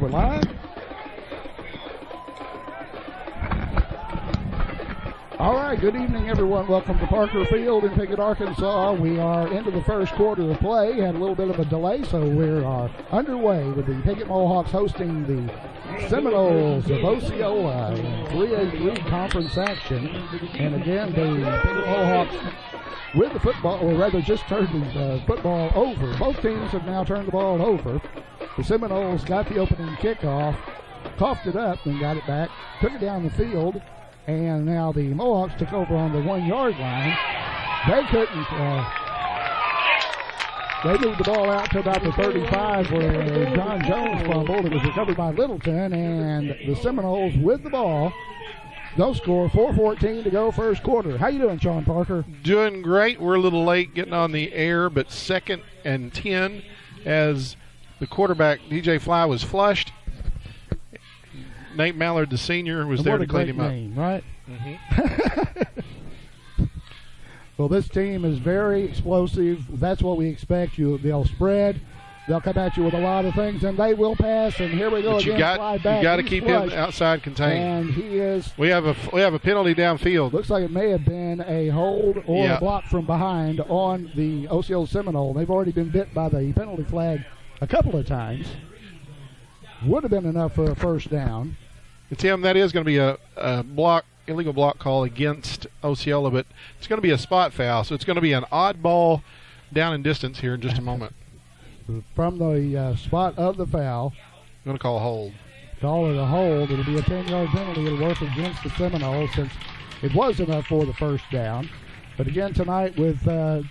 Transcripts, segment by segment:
we're live. All right, good evening, everyone. Welcome to Parker Field in Piggott, Arkansas. We are into the first quarter of play. Had a little bit of a delay, so we are underway with the Piggott Mohawks hosting the Seminoles of Osceola in 3A3 conference action. And again, the Piggott Mohawks with the football, or rather just turned the football over. Both teams have now turned the ball over. The Seminoles got the opening kickoff, coughed it up, and got it back, took it down the field. And now the Mohawks took over on the 1 yard line. They couldn't. They moved the ball out to about the 35 where John Jones fumbled. It was recovered by Littleton, and the Seminoles with the ball. They'll score. 4:14 to go first quarter. How you doing, Sean Parker? Doing great. We're a little late getting on the air, but 2nd and 10 as the quarterback, DJ Fly, was flushed. Nate Mallard, the senior, was there to clean him up. Name, right? Mm-hmm. Well, this team is very explosive. That's what we expect. They'll spread. They'll come at you with a lot of things, and they will pass. And here we go again. You got to keep him outside contained. And he is. We have a penalty downfield. Looks like it may have been a hold or a block from behind on the Osceola Seminole. They've already been bit by the penalty flag a couple of times. Would have been enough for a first down. Tim, that is going to be a illegal block call against Osceola, but it's going to be a spot foul, so it's going to be an odd ball down in distance here in just a moment. From the spot of the foul. I'm going to call a hold. Call it a hold. It'll be a 10-yard penalty. It'll work against the Seminoles since it was enough for the first down. But again, tonight, with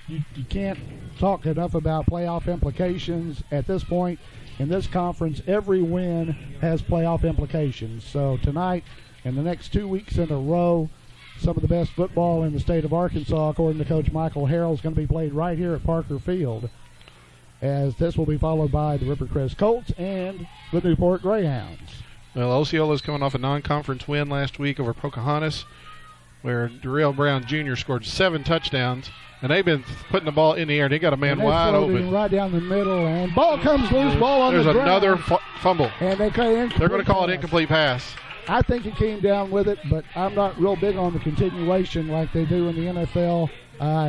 you can't talk enough about playoff implications at this point. In this conference, every win has playoff implications. So tonight and the next 2 weeks in a row, some of the best football in the state of Arkansas, according to Coach Michael Harrell, is going to be played right here at Parker Field, as this will be followed by the Rivercrest Colts and the Newport Greyhounds. Well, Osceola is coming off a non-conference win last week over Pocahontas, where Darrell Brown Jr. scored 7 touchdowns. And they've been putting the ball in the air. They got a man wide open. Right down the middle, and ball comes loose, ball on the ground. There's another fumble. And they're going to call it incomplete pass. I think he came down with it, but I'm not real big on the continuation like they do in the NFL.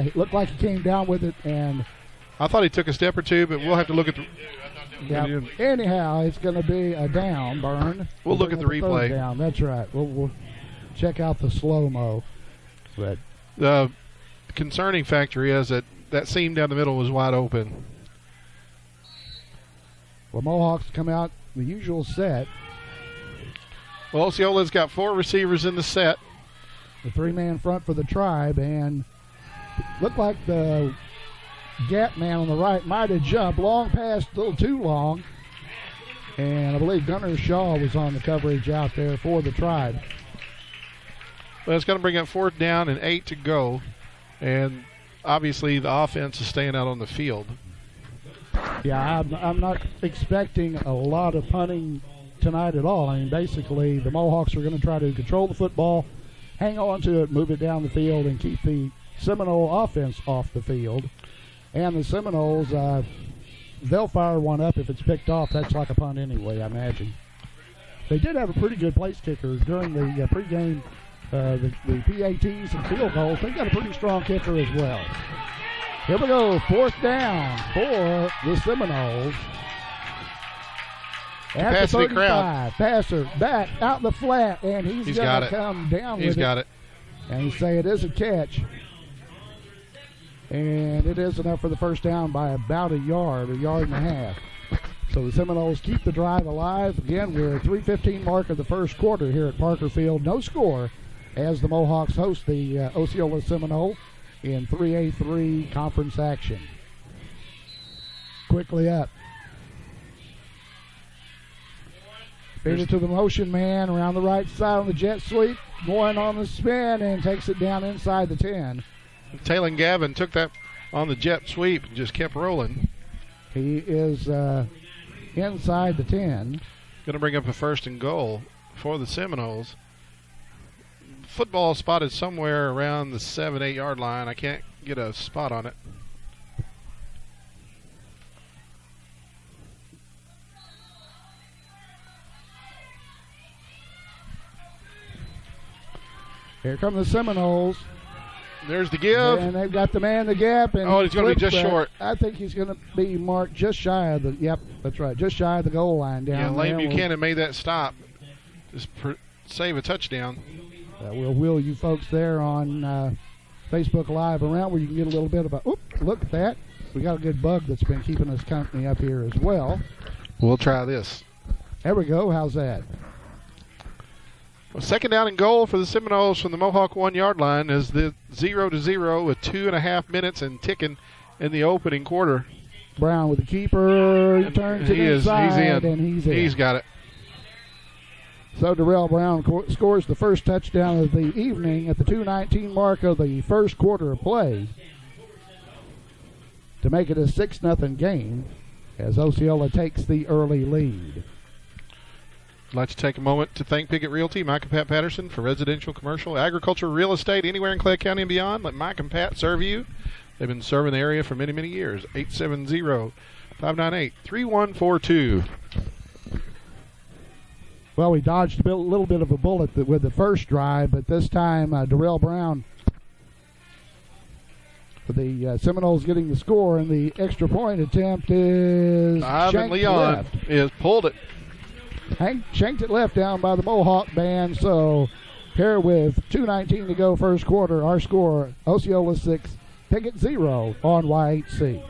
It looked like he came down with it, and I thought he took a step or two, but we'll have to look at the. Yeah. Anyhow, it's going to be a down, Burn. We'll look at the replay. Down. That's right. We'll check out the slow-mo. But the concerning factor is that seam down the middle was wide open. Well, Mohawks come out the usual set. Well, Osceola's got 4 receivers in the set. The 3-man front for the Tribe, and looked like the gap man on the right might have jumped. Long pass, a little too long. And I believe Gunnar Shaw was on the coverage out there for the Tribe. Well, it's going to bring up 4th down and 8 to go. And obviously the offense is staying out on the field. Yeah, I'm not expecting a lot of punting tonight at all. I mean, basically the Mohawks are going to try to control the football, hang on to it, move it down the field, and keep the Seminole offense off the field. And the Seminoles, they'll fire one up if it's picked off. That's like a punt anyway, I imagine. They did have a pretty good place kicker during the pregame. The PATs and field goals, they've got a pretty strong kicker as well. Here we go, 4th down for the Seminoles. At the 35, crowd. Passer back out the flat, and he's going to come down with it. He's got it. And he say it is a catch. And it is enough for the first down by about a yard and a half. So the Seminoles keep the drive alive. Again, we're at 3:15 mark of the first quarter here at Parker Field. No score as the Mohawks host the Osceola Seminole in 3A3 conference action. Quickly up. Feed it to the motion man around the right side on the jet sweep. Going on the spin and takes it down inside the 10. Taylor Gavin took that on the jet sweep and just kept rolling. He is inside the 10. Going to bring up a 1st and goal for the Seminoles. Football spotted somewhere around the 7-8 yard line. I can't get a spot on it. Here come the Seminoles. There's the give. And they've got the man the gap. And he's going to be just short. I think he's going to be marked just shy of the, yep, that's right, just shy of the goal line down there. Yeah, Lane Buchanan made that stop. Just save a touchdown. We'll wheel you folks there on Facebook Live around where you can get a little bit about, look at that. We got a good bug that's been keeping us company up here as well. We'll try this. There we go. How's that? Well, second down and goal for the Seminoles from the Mohawk 1-yard line is the 0-0 with 2.5 minutes and ticking in the opening quarter. Brown with the keeper. He turns it inside. He's in. And he's in. He's got it. So Darrell Brown scores the first touchdown of the evening at the 2:19 mark of the first quarter of play to make it a 6-0 game as Osceola takes the early lead. I'd like to take a moment to thank Piggott Realty, Mike and Pat Patterson, for residential, commercial, agriculture, real estate, anywhere in Clay County and beyond. Let Mike and Pat serve you. They've been serving the area for many, many years. 870-598-3142. Well, we dodged a little bit of a bullet with the first drive, but this time Darrell Brown for the Seminoles getting the score, and the extra point attempt is Ivan Leon is pulled it. Shanked it left down by the Mohawk band. So here with 2:19 to go first quarter, our score, Osceola 6, Piggott 0 on YHC.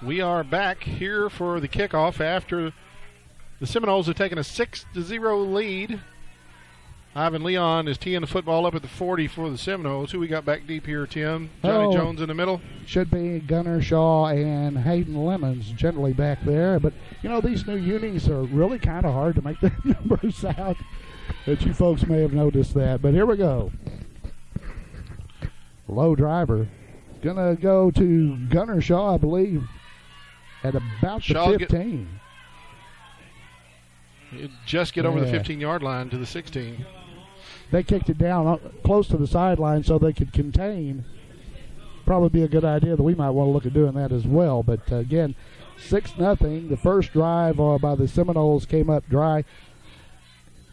We are back here for the kickoff after the Seminoles have taken a 6-0 lead. Ivan Leon is teeing the football up at the 40 for the Seminoles. Who we got back deep here, Tim? Johnny Jones in the middle? Should be Gunnar Shaw and Hayden Lemons generally back there. But, you know, these new unis are really kind of hard to make the numbers out. But you folks may have noticed that. But here we go. Low driver. Going to go to Gunnar Shaw, I believe, at about the 15. Just get over the 15-yard line to the 16. They kicked it down close to the sideline so they could contain. Probably be a good idea that we might want to look at doing that as well. But, again, 6-0. The first drive by the Seminoles came up dry.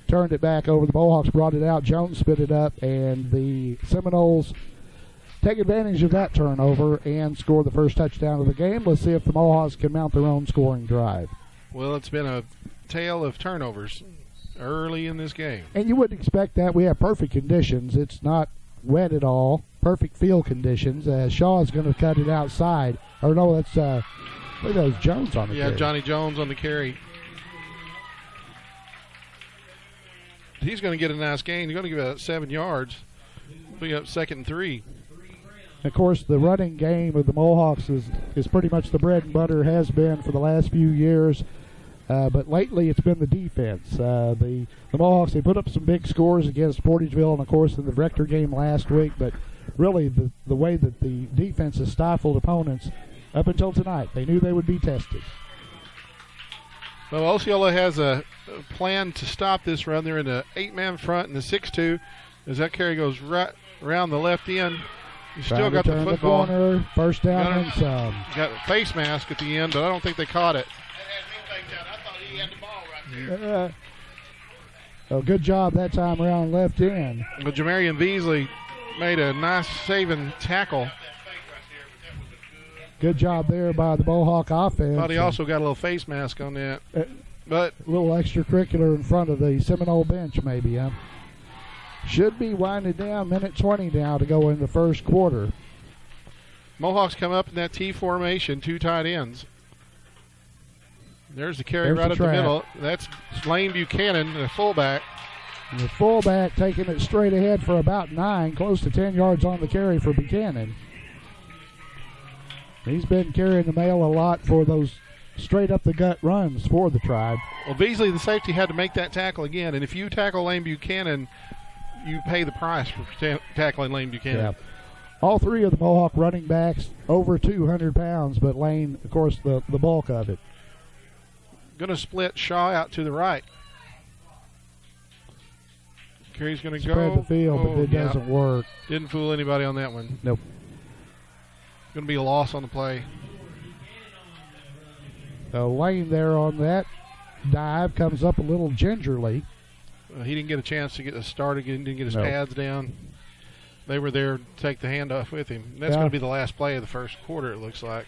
Turned it back over. The Mohawks brought it out. Jones spit it up. And the Seminoles take advantage of that turnover and score the first touchdown of the game. Let's see if the Mohawks can mount their own scoring drive. Well, it's been a tale of turnovers early in this game. And you wouldn't expect that. We have perfect conditions. It's not wet at all. Perfect field conditions. Shaw is going to cut it outside. Or no, that's look at those Jones on the carry. Yeah, Johnny Jones on the carry. He's going to get a nice gain. He's going to give it 7 yards. Bring up 2nd and 3. Of course, the running game of the Mohawks is pretty much the bread and butter, has been for the last few years. But lately it's been the defense. The Mohawks, they put up some big scores against Portageville and, of course, in the Rector game last week. But really the way that the defense has stifled opponents up until tonight, they knew they would be tested. Well, Osceola has a plan to stop this run. They're in the 8-man front and the 6-2 as that carry goes right around the left end. You still got the football. Corner, first down and some. Got a face mask at the end, but I don't think they caught it. I thought he had the ball right there. Oh, good job that time around left end. But Jamarian Beasley made a nice saving tackle. Good job there by the Mohawk offense. But he also got a little face mask on that. But a little extracurricular in front of the Seminole bench, maybe, huh? Should be winding down. Minute 20 now to go in the first quarter. Mohawks come up in that T formation, 2 tight ends. There's the carry right up the middle. That's Lane Buchanan, the fullback. And the fullback taking it straight ahead for about 9, close to 10 yards on the carry for Buchanan. He's been carrying the mail a lot for those straight up the gut runs for the Tribe. Well, Beasley, the safety, had to make that tackle again, and if you tackle Lane Buchanan, you pay the price for tackling Lane Buchanan. Yeah. All three of the Mohawk running backs over 200 pounds, but Lane, of course, the bulk of it. Going to split Shaw out to the right. Carey's going to go. Spread the field, but it doesn't work. Didn't fool anybody on that one. Nope. Going to be a loss on the play. So Lane there on that dive comes up a little gingerly. He didn't get a chance to get started. He didn't get his pads down. They were there to take the handoff with him. That's going to be the last play of the first quarter, it looks like.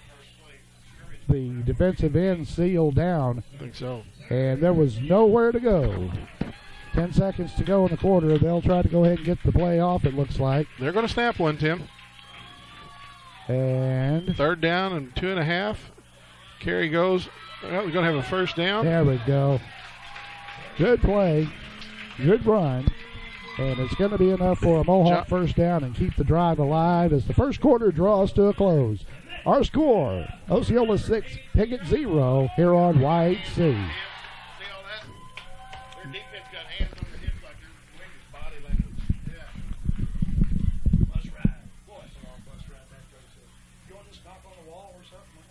The defensive end sealed down. I think so. And there was nowhere to go. 10 seconds to go in the quarter. They'll try to go ahead and get the play off, it looks like. They're going to snap one, Tim. And 3rd down and 2.5. Carey goes. Well, we're going to have a first down. There we go. Good play. Good run. And it's going to be enough for a Mohawk first down and keep the drive alive as the first quarter draws to a close. Our score, Osceola 6, Piggott 0 here on YHC. See all that? Their defense got hands on their hips like their wingers, body language. Yeah. Bus ride. Boy, it's a long bus ride back there. You want to just knock on the wall or something?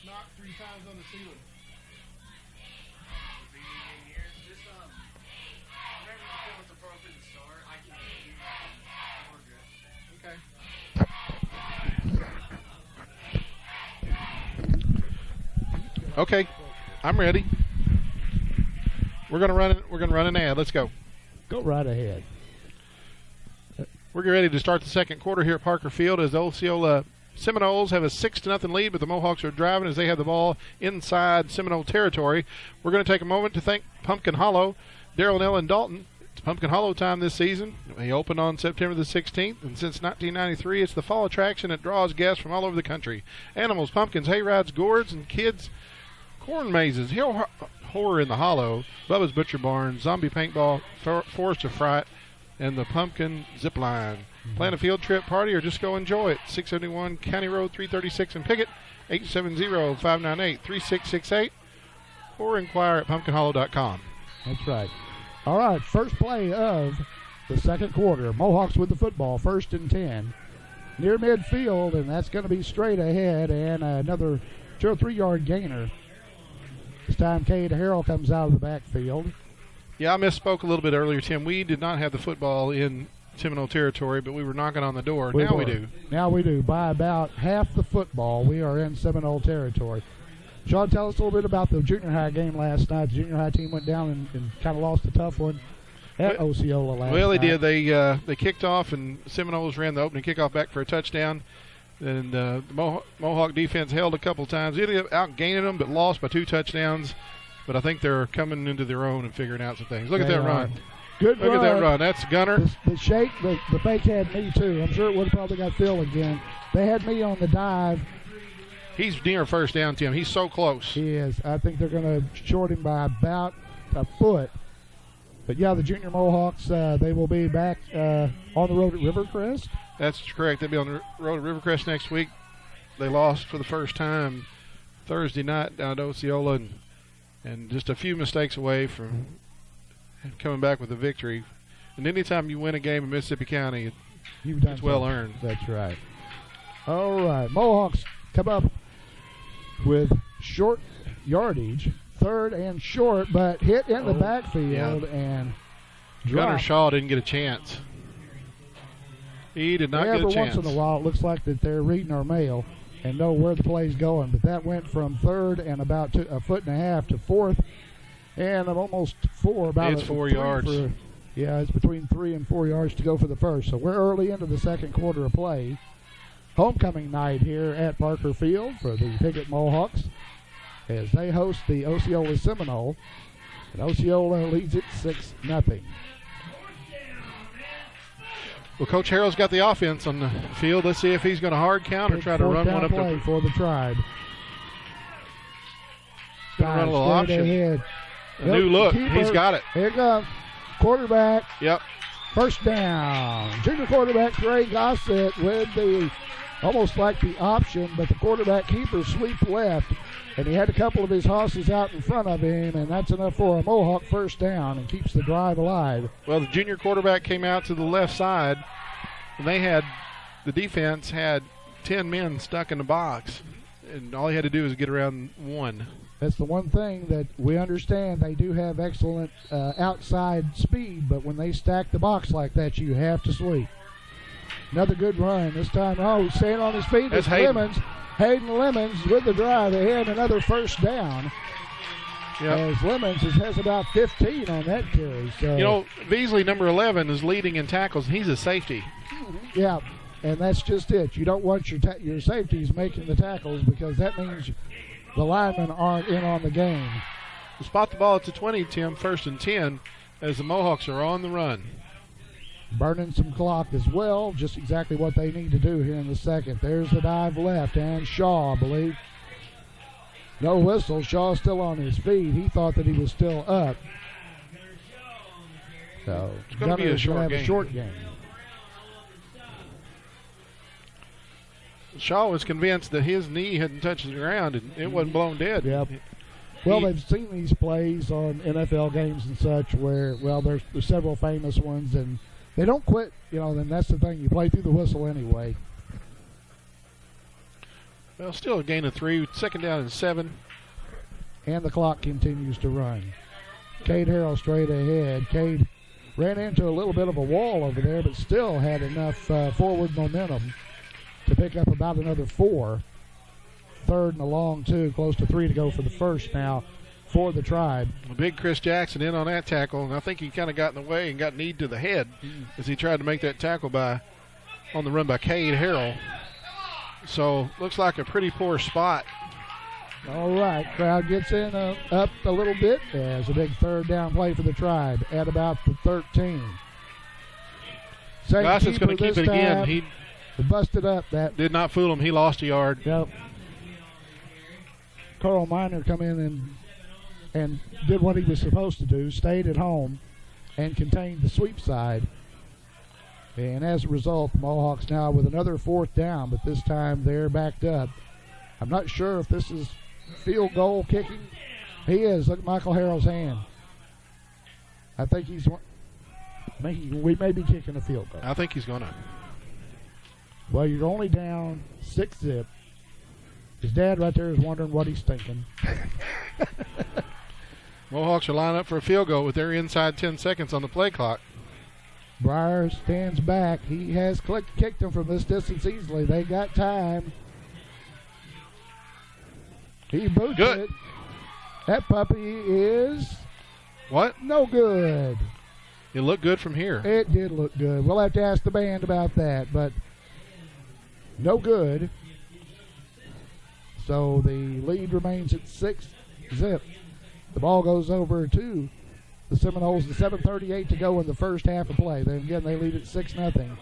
Knock 3 times on the ceiling. Okay, I'm ready. We're gonna run it. We're gonna run an ad. Let's go. Go right ahead. We're getting ready to start the second quarter here at Parker Field as the Osceola Seminoles have a 6-0 lead, but the Mohawks are driving as they have the ball inside Seminole territory. We're going to take a moment to thank Pumpkin Hollow, Darrell and Ellen Dalton. It's Pumpkin Hollow time this season. They opened on September the 16th, and since 1993, it's the fall attraction that draws guests from all over the country. Animals, pumpkins, hayrides, gourds, and kids' corn mazes, hill horror in the hollow, Bubba's Butcher Barn, zombie paintball, forest of fright, and the pumpkin zip line. Plan a field trip party or just go enjoy it. 671 County Road 336 in Piggott, 870-598-3668, or inquire at pumpkinhollow.com. That's right. All right, first play of the second quarter. Mohawks with the football, 1st and 10. Near midfield, and that's going to be straight ahead, and another 2 or 3 yard gainer. This time Cade Harrell comes out of the backfield. Yeah, I misspoke a little bit earlier, Tim. We did not have the football in Seminole territory, but we were knocking on the door. Now we do. Now we do. By about half the football, we are in Seminole territory. Sean, tell us a little bit about the junior high game last night. The junior high team went down and kind of lost a tough one at Osceola last night. Well, they did. They kicked off, and Seminoles ran the opening kickoff back for a touchdown. And the Mohawk defense held a couple times. They ended up outgaining them, but lost by 2 touchdowns. But I think they're coming into their own and figuring out some things. Look at that run. Good run. Look at that run. That's Gunner. The shake, the fake had me too. I'm sure it would have probably got Phil again. They had me on the dive. He's near first down, Tim. He's so close. He is. I think they're going to short him by about a foot. But, yeah, the junior Mohawks, they will be back on the road at Rivercrest. That's correct. They'll be on the road at Rivercrest next week. They lost for the first time Thursday night down at Osceola and just a few mistakes away from coming back with a victory. And anytime you win a game in Mississippi County, it's well earned. That's right. All right. Mohawks come up with short yardage, 3rd and short, but hit in the backfield and dropped. Gunner Shaw didn't get a chance. He did not get a chance. Every once in a while, it looks like that they're reading our mail and know where the play's going, but that went from 3rd and about a foot and a half to 4th, and almost 4. It's 4 yards. It's between 3 and 4 yards to go for the first. So we're early into the second quarter of play. Homecoming night here at Parker Field for the Piggott Mohawks as they host the Osceola Seminole. And Osceola leads it 6-0. Well, Coach Harrell's got the offense on the field. Let's see if he's going to hard count or try to run one up play for the Tribe. Gonna run a little straight option. ahead. A new look. Keeper. He's got it. Here it comes. Quarterback. Yep. First down. Junior quarterback Trey Gossett with the almost like the option, but the quarterback keeper sweep left, and he had a couple of his hosses out in front of him, and that's enough for a Mohawk first down and keeps the drive alive. Well, the junior quarterback came out to the left side, and the defense had 10 men stuck in the box, and all he had to do was get around one. That's the one thing that we understand. They do have excellent outside speed, but when they stack the box like that, you have to sweep. Another good run. This time, staying on his feet. That's It's Lemons. Hayden Lemons with the drive ahead, another first down. Yep. As Lemons has about 15 on that carry. So, Beasley, number 11, is leading in tackles. He's a safety. Yeah, and that's just it. You don't want your safeties making the tackles because that means the linemen aren't in on the game. Spot the ball at the 20, Tim, 1st and 10, as the Mohawks are on the run. Burning some clock as well, just exactly what they need to do here in the second. There's the dive left, and Shaw, I believe. No whistle. Shaw still on his feet. He thought that he was still up. So it's going to be a short game. Shaw was convinced that his knee hadn't touched the ground and it wasn't blown dead. Yep. Well, they've seen these plays on NFL games and such where, there's several famous ones, and they don't quit. Then that's the thing. You play through the whistle anyway. Well, still a gain of 3. 2nd down and 7. And the clock continues to run. Cade Harrell straight ahead. Cade ran into a little bit of a wall over there, but still had enough forward momentum to pick up about another 4. 3rd and a long 2, close to 3 to go for the first now for the Tribe. Big Chris Jackson in on that tackle, and I think he kind of got in the way and got kneed to the head as he tried to make that tackle on the run by Cade Harrell. So looks like a pretty poor spot. All right, crowd gets in up a little bit as a big 3rd down play for the Tribe at about the 13. Gossett's going to keep it again. He busted up. That did not fool him. He lost a yard. Yep. Carl Miner come in and did what he was supposed to do, stayed at home, and contained the sweep side. And as a result, the Mohawks now with another 4th down, but this time they're backed up. I'm not sure if this is field goal kicking. He is. Look at Michael Harrell's hand. I think we may be kicking a field goal. I think he's going to. Well, you're only down 6-zip. His dad right there is wondering what he's thinking. Mohawks are lining up for a field goal with their inside 10 seconds on the play clock. Breyer stands back. He has kicked them from this distance easily. They got time. He boots it. That puppy is what? No good. It looked good from here. It did look good. We'll have to ask the band about that, but no good. So the lead remains at 6-zip. The ball goes over to the Seminoles with 7:38 to go in the first half of play. Then again, they lead at 6-0.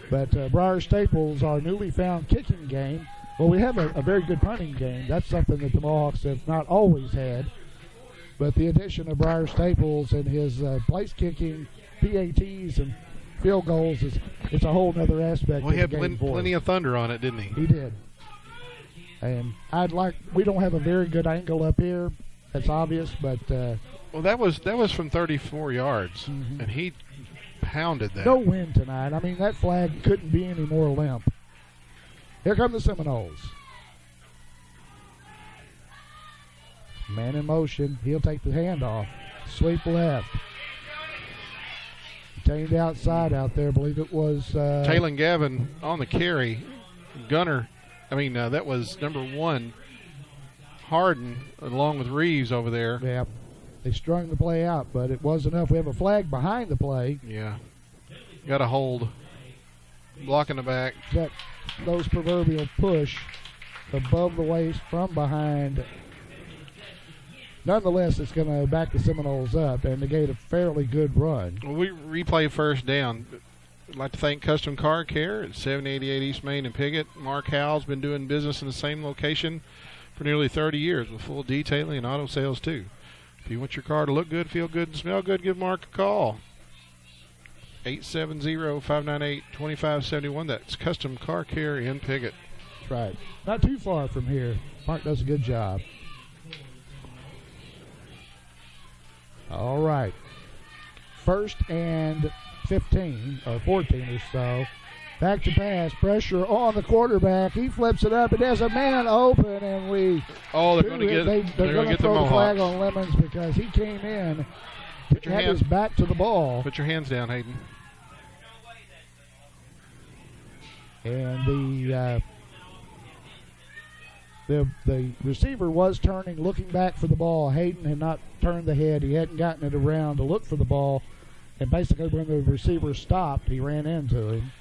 But Briar Staples, our newly found kicking game, well, we have a very good punting game. That's something that the Mohawks have not always had. But the addition of Briar Staples and his place kicking, PATs, and field goals, it's a whole other aspect well, of the game. He had plenty of thunder on it, didn't he? He did. And we don't have a very good angle up here. That's obvious, but well, that was from 34 yards, and he pounded that. No wind tonight. I mean, that flag couldn't be any more limp. Here come the Seminoles. Man in motion. He'll take the handoff. Sweep left. Tamed outside out there. I believe it was Taylor Gavin on the carry. That was number 1. Harden, along with Reeves over there. Yeah, they strung the play out, but it was enough. We have a flag behind the play. Yeah, got a hold, blocking the back. Those proverbial push above the waist from behind. Nonetheless, it's going to back the Seminoles up and negate a fairly good run. Well, we replay first down. I'd like to thank Custom Car Care at 788 East Main in Piggott. Mark Howell's been doing business in the same location for nearly 30 years with full detailing and auto sales too. If you want your car to look good, feel good, and smell good, give Mark a call. 870-598-2571. That's Custom Car Care in Piggott. That's right. Not too far from here. Mark does a good job. All right. 1st and 15 or 14 or so. Back to pass. Pressure on the quarterback. He flips it up. It has a man open, and we. Oh, they're going to get. They're going to throw the flag on Lemons because he came in. Had his back to the ball. Put your hands down, Hayden. And the receiver was turning, looking back for the ball. Hayden had not turned the head. He hadn't gotten it around to look for the ball. And basically when the receiver stopped, he ran into him.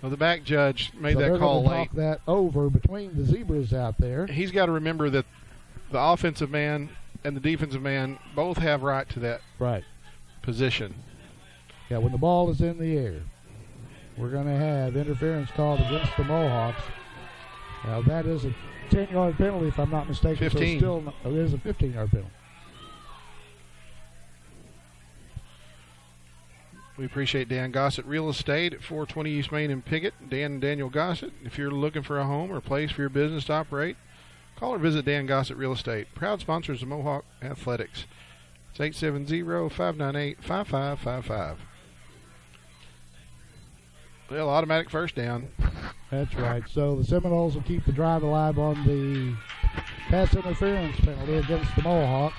Well, the back judge made that They're call late. going to talk that over between the zebras out there. He's got to remember that the offensive man and the defensive man both have right to that position. Yeah, when the ball is in the air, we're going to have interference called against the Mohawks. Now, that is a 10-yard penalty, if I'm not mistaken. 15. So it is a 15-yard penalty. We appreciate Dan Gossett Real Estate at 420 East Main in Piggott. Dan and Daniel Gossett. If you're looking for a home or place for your business to operate, call or visit Dan Gossett Real Estate. Proud sponsors of Mohawk Athletics. It's 870-598-5555. Well, automatic first down. That's right. So the Seminoles will keep the drive alive on the pass interference penalty against the Mohawks.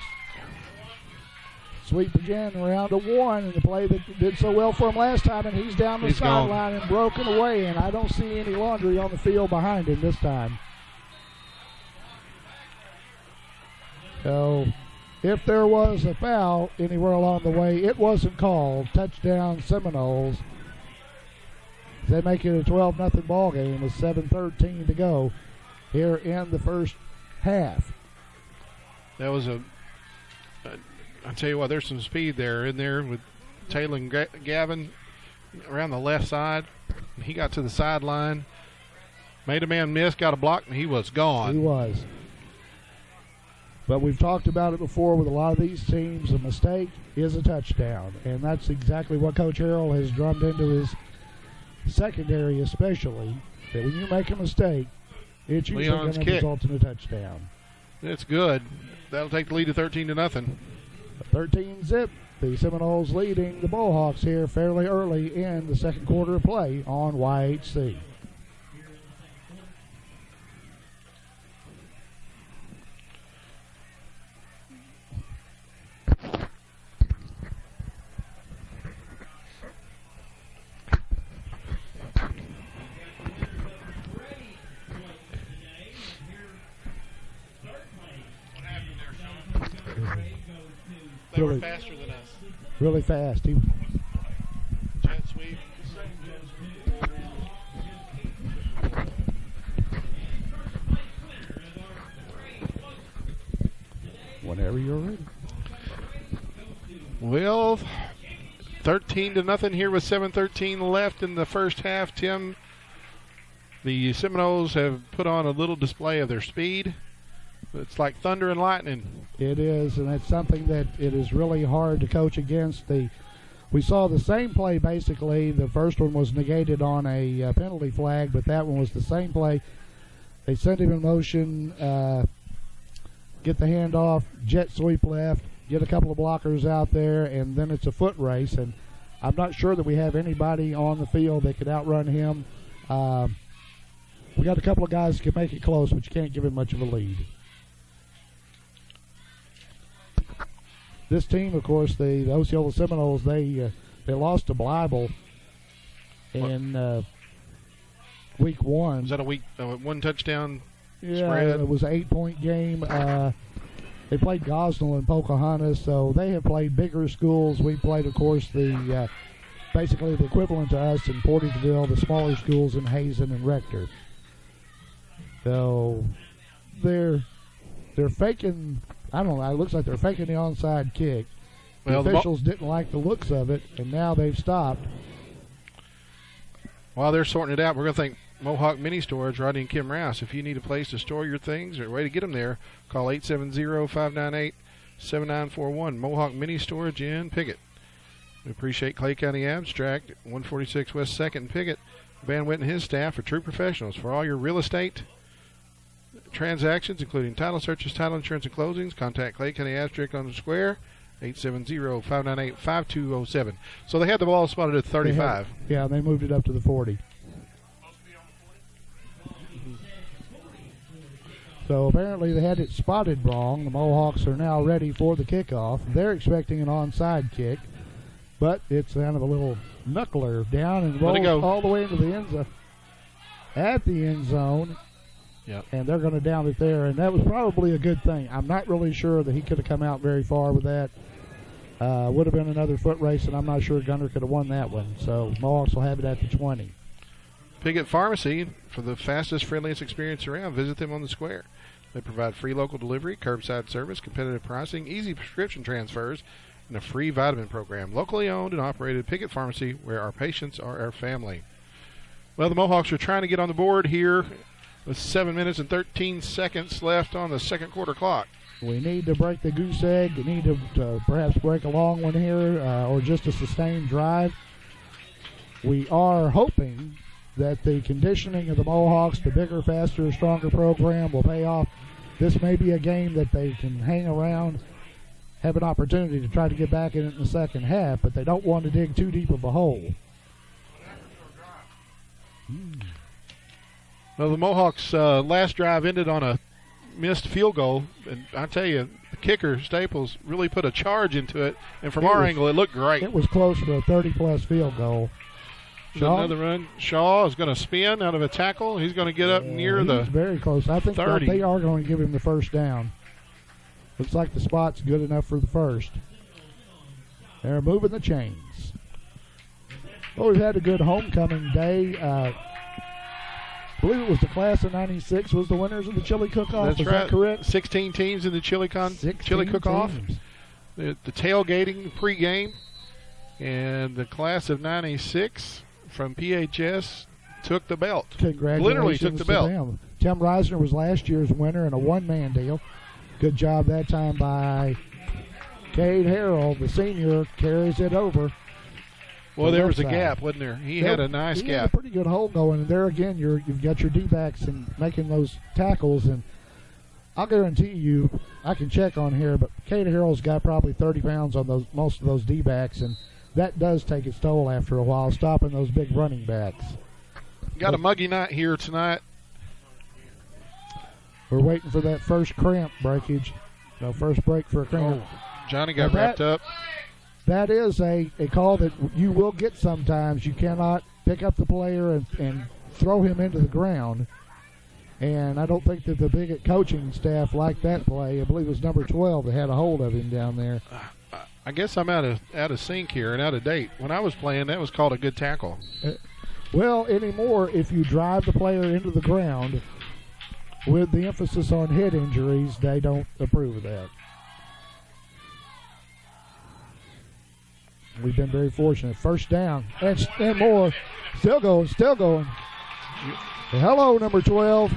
Sweep again around to 1, and the play that did so well for him last time, and he's down the sideline and broken away, and I don't see any laundry on the field behind him this time. So if there was a foul anywhere along the way, it wasn't called. Touchdown Seminoles. They make it a 12-0 ball game with 7:13 to go here in the first half. That was I'll tell you what, there's some speed there in there with Taylor and Gavin around the left side. He got to the sideline, made a man miss, got a block, and he was gone. He was. But we've talked about it before with a lot of these teams. A mistake is a touchdown, and that's exactly what Coach Harrell has drummed into his secondary especially, that when you make a mistake, it's usually going to result in a touchdown. It's good. That'll take the lead to 13-0. 13-zip. The Seminoles leading the Mohawks here fairly early in the second quarter of play on YHC. They were faster than us. Really fast. Jet sweep. Whenever you're ready. Well, 13-0 here with 7:13 left in the first half. Tim, the Seminoles have put on a little display of their speed. It's like thunder and lightning. It is, and it's something that it is really hard to coach against. We saw the same play basically. The first one was negated on a penalty flag, but that one was the same play. They sent him in motion, get the handoff, jet sweep left, get a couple of blockers out there, and then it's a foot race. And I'm not sure that we have anybody on the field that could outrun him. We got a couple of guys that can make it close, but you can't give him much of a lead. This team, of course, the Osceola Seminoles, they lost to Blyble in week 1. Was that a week one touchdown spread? It was an 8-point game. They played Gosnell and Pocahontas, so they have played bigger schools. We played, of course, basically the equivalent to us in Porterville, the smaller schools in Hazen and Rector. So they're faking. I don't know. It looks like they're faking the onside kick. The officials didn't like the looks of it, and now they've stopped. While they're sorting it out, we're going to think Mohawk Mini Storage, Rodney and Kim Rouse. If you need a place to store your things or a way to get them there, call 870-598-7941. Mohawk Mini Storage in Piggott. We appreciate Clay County Abstract, 146 West 2nd in Piggott. Van Witt and his staff are true professionals for all your real estate transactions, including title searches, title insurance, and closings. Contact Clay County Abstract on the square, 870-598-5207. So they had the ball spotted at 35. Yeah, they moved it up to the 40. So apparently they had it spotted wrong. The Mohawks are now ready for the kickoff. They're expecting an onside kick, but it's kind of a little knuckler down and rolls all the way into the end zone. At the end zone, yep. And they're going to down it there, and that was probably a good thing. I'm not really sure that he could have come out very far with that. Would have been another foot race, and I'm not sure Gunner could have won that one. So Mohawks will have it at the 20. Piggott Pharmacy, for the fastest, friendliest experience around, visit them on the square. They provide free local delivery, curbside service, competitive pricing, easy prescription transfers, and a free vitamin program. Locally owned and operated Piggott Pharmacy, where our patients are our family. Well, the Mohawks are trying to get on the board here with 7 minutes and 13 seconds left on the second quarter clock. We need to break the goose egg. We need to perhaps break a long one here or just a sustained drive. We are hoping that the conditioning of the Mohawks, the bigger, faster, stronger program will pay off. This may be a game that they can hang around, have an opportunity to try to get back in it in the second half, but they don't want to dig too deep of a hole. Well, the Mohawks' last drive ended on a missed field goal, and I tell you, the kicker, Staples, really put a charge into it, and from our angle, it looked great. It was close for a 30-plus field goal. Another run. Shaw is going to spin out of a tackle. He's going to get up near the very close. I think 30. They are going to give him the first down. Looks like the spot's good enough for the first. They're moving the chains. Well, we've had a good homecoming day. I believe it was the class of '96 was the winners of the Chili Cook-Off. That's Is right. that correct? 16 teams in the Chili Cook-Off. The tailgating pregame. And the class of '96 from PHS took the belt. Congratulations. Literally took the belt. Them. Tim Reisner was last year's winner in a one-man deal. Good job that time by Cade Harrell. The senior carries it over. Well, there was a gap, wasn't there? He had a nice gap. Had a pretty good hole going, and there again, you've got your D-backs and making those tackles, and I'll guarantee you, I can check on here, but Cade Harrell's got probably 30 pounds on most of those D-backs, and that does take its toll after a while, stopping those big running backs. Got a muggy night here tonight. We're waiting for that first cramp breakage. No, first break for a cramp. Oh, Johnny got wrapped up. That is a call that you will get sometimes. You cannot pick up the player and throw him into the ground. And I don't think that the Piggott coaching staff liked that play. I believe it was number 12 that had a hold of him down there. I guess I'm out of sync here and out of date. When I was playing, that was called a good tackle. Well, anymore, if you drive the player into the ground with the emphasis on head injuries, they don't approve of that. We've been very fortunate. First down, and more. Still going. Hello, number 12.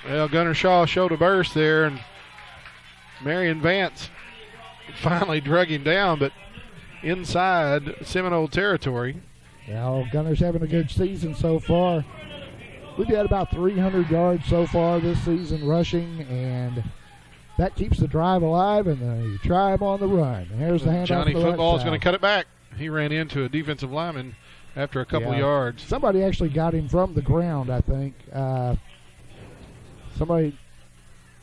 Well, Gunnar Shaw showed a burst there, and Marion Vance finally drug him down, but inside Seminole territory. Now, Gunner's having a good season so far. We've had about 300 yards so far this season rushing, and that keeps the drive alive and the tribe on the run. And here's the handoff. Johnny to the Football is right going to cut it back. He ran into a defensive lineman after a couple yards. Somebody actually got him from the ground, I think.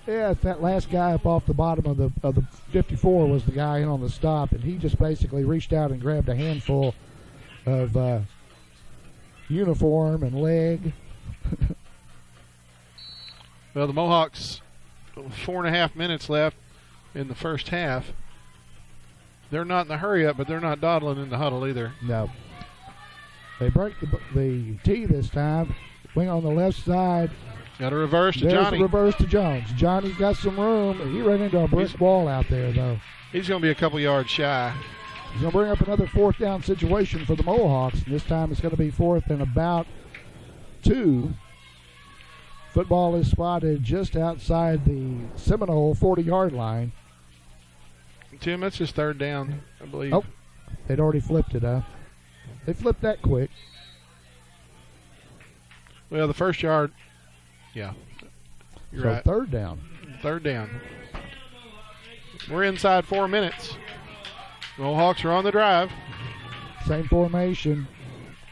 That last guy up off the bottom of the 54 was the guy in on the stop, and he just basically reached out and grabbed a handful of uniform and leg. Well, the Mohawks, 4.5 minutes left in the first half. They're not in the hurry up, but they're not dawdling in the huddle either. No. They break the tee this time. Wing on the left side. Got a reverse to There's Johnny. The reverse to Jones. Johnny's got some room. He ran into a brick wall out there, though. He's going to be a couple yards shy. He's going to bring up another 4th down situation for the Mohawks. And this time it's going to be 4th and about 2. Football is spotted just outside the Seminole 40-yard line. Tim, that's just 3rd down, I believe. Oh, they'd already flipped it, huh? They flipped that quick. Well, the first yard, yeah. You're right. 3rd down. 3rd down. We're inside 4 minutes. Mohawks are on the drive. Same formation.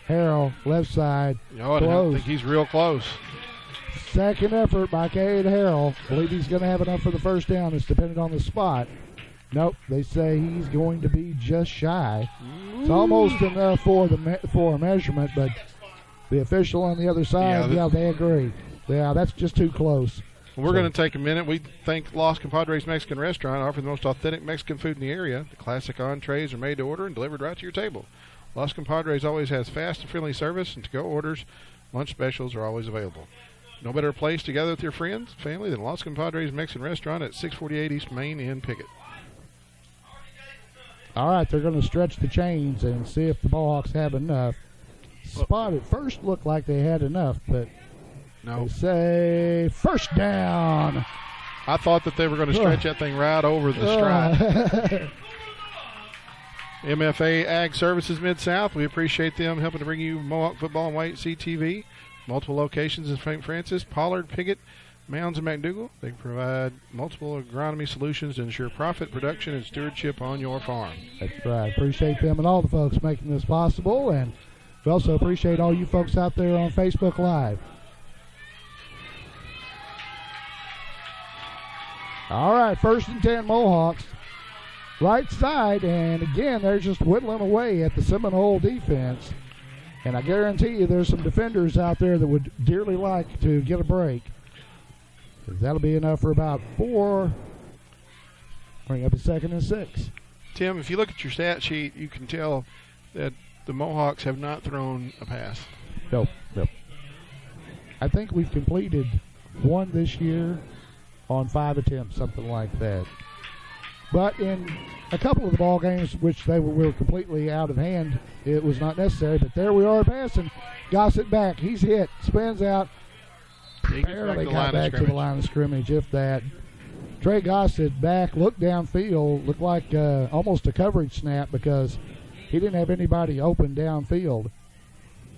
Harrell, left side. Oh, I close. think he's real close. Second effort by Cade Harrell. Believe he's going to have enough for the 1st down. It's dependent on the spot. Nope, they say he's going to be just shy. It's almost enough for a measurement, but the official on the other side, they agree. Yeah, that's just too close. We're going to take a minute. We thank Los Compadres Mexican Restaurant, offering the most authentic Mexican food in the area. The classic entrees are made to order and delivered right to your table. Los Compadres always has fast and friendly service, and to-go orders, lunch specials are always available. No better place to gather with your friends, family, than Los Compadres Mexican Restaurant at 648 East Main in Piggott. All right, they're going to stretch the chains and see if the Mohawks have enough. Spot at first looked like they had enough, but no. They say 1st down. I thought that they were going to stretch that thing right over the stride. MFA Ag Services Mid-South, we appreciate them helping to bring you Mohawk football on YHC-TV. Multiple locations in St. Francis, Pollard, Piggott, Mounds, and McDougal. They provide multiple agronomy solutions to ensure profit, production, and stewardship on your farm. That's right. Appreciate them and all the folks making this possible. And we also appreciate all you folks out there on Facebook Live. All right, 1st and 10 Mohawks. Right side, and again, they're just whittling away at the Seminole defense. And I guarantee you there's some defenders out there that would dearly like to get a break. That'll be enough for about 4. Bring up a 2nd and 6. Tim, if you look at your stat sheet, you can tell that the Mohawks have not thrown a pass. Nope. I think we've completed 1 this year on 5 attempts, something like that. But in a couple of the ball games, which we were completely out of hand, it was not necessary. But there we are passing. Gossett back. He's hit. Spins out. Barely got back to the line of scrimmage, if that. Trey Gossett back, looked downfield, looked like almost a coverage snap because he didn't have anybody open downfield.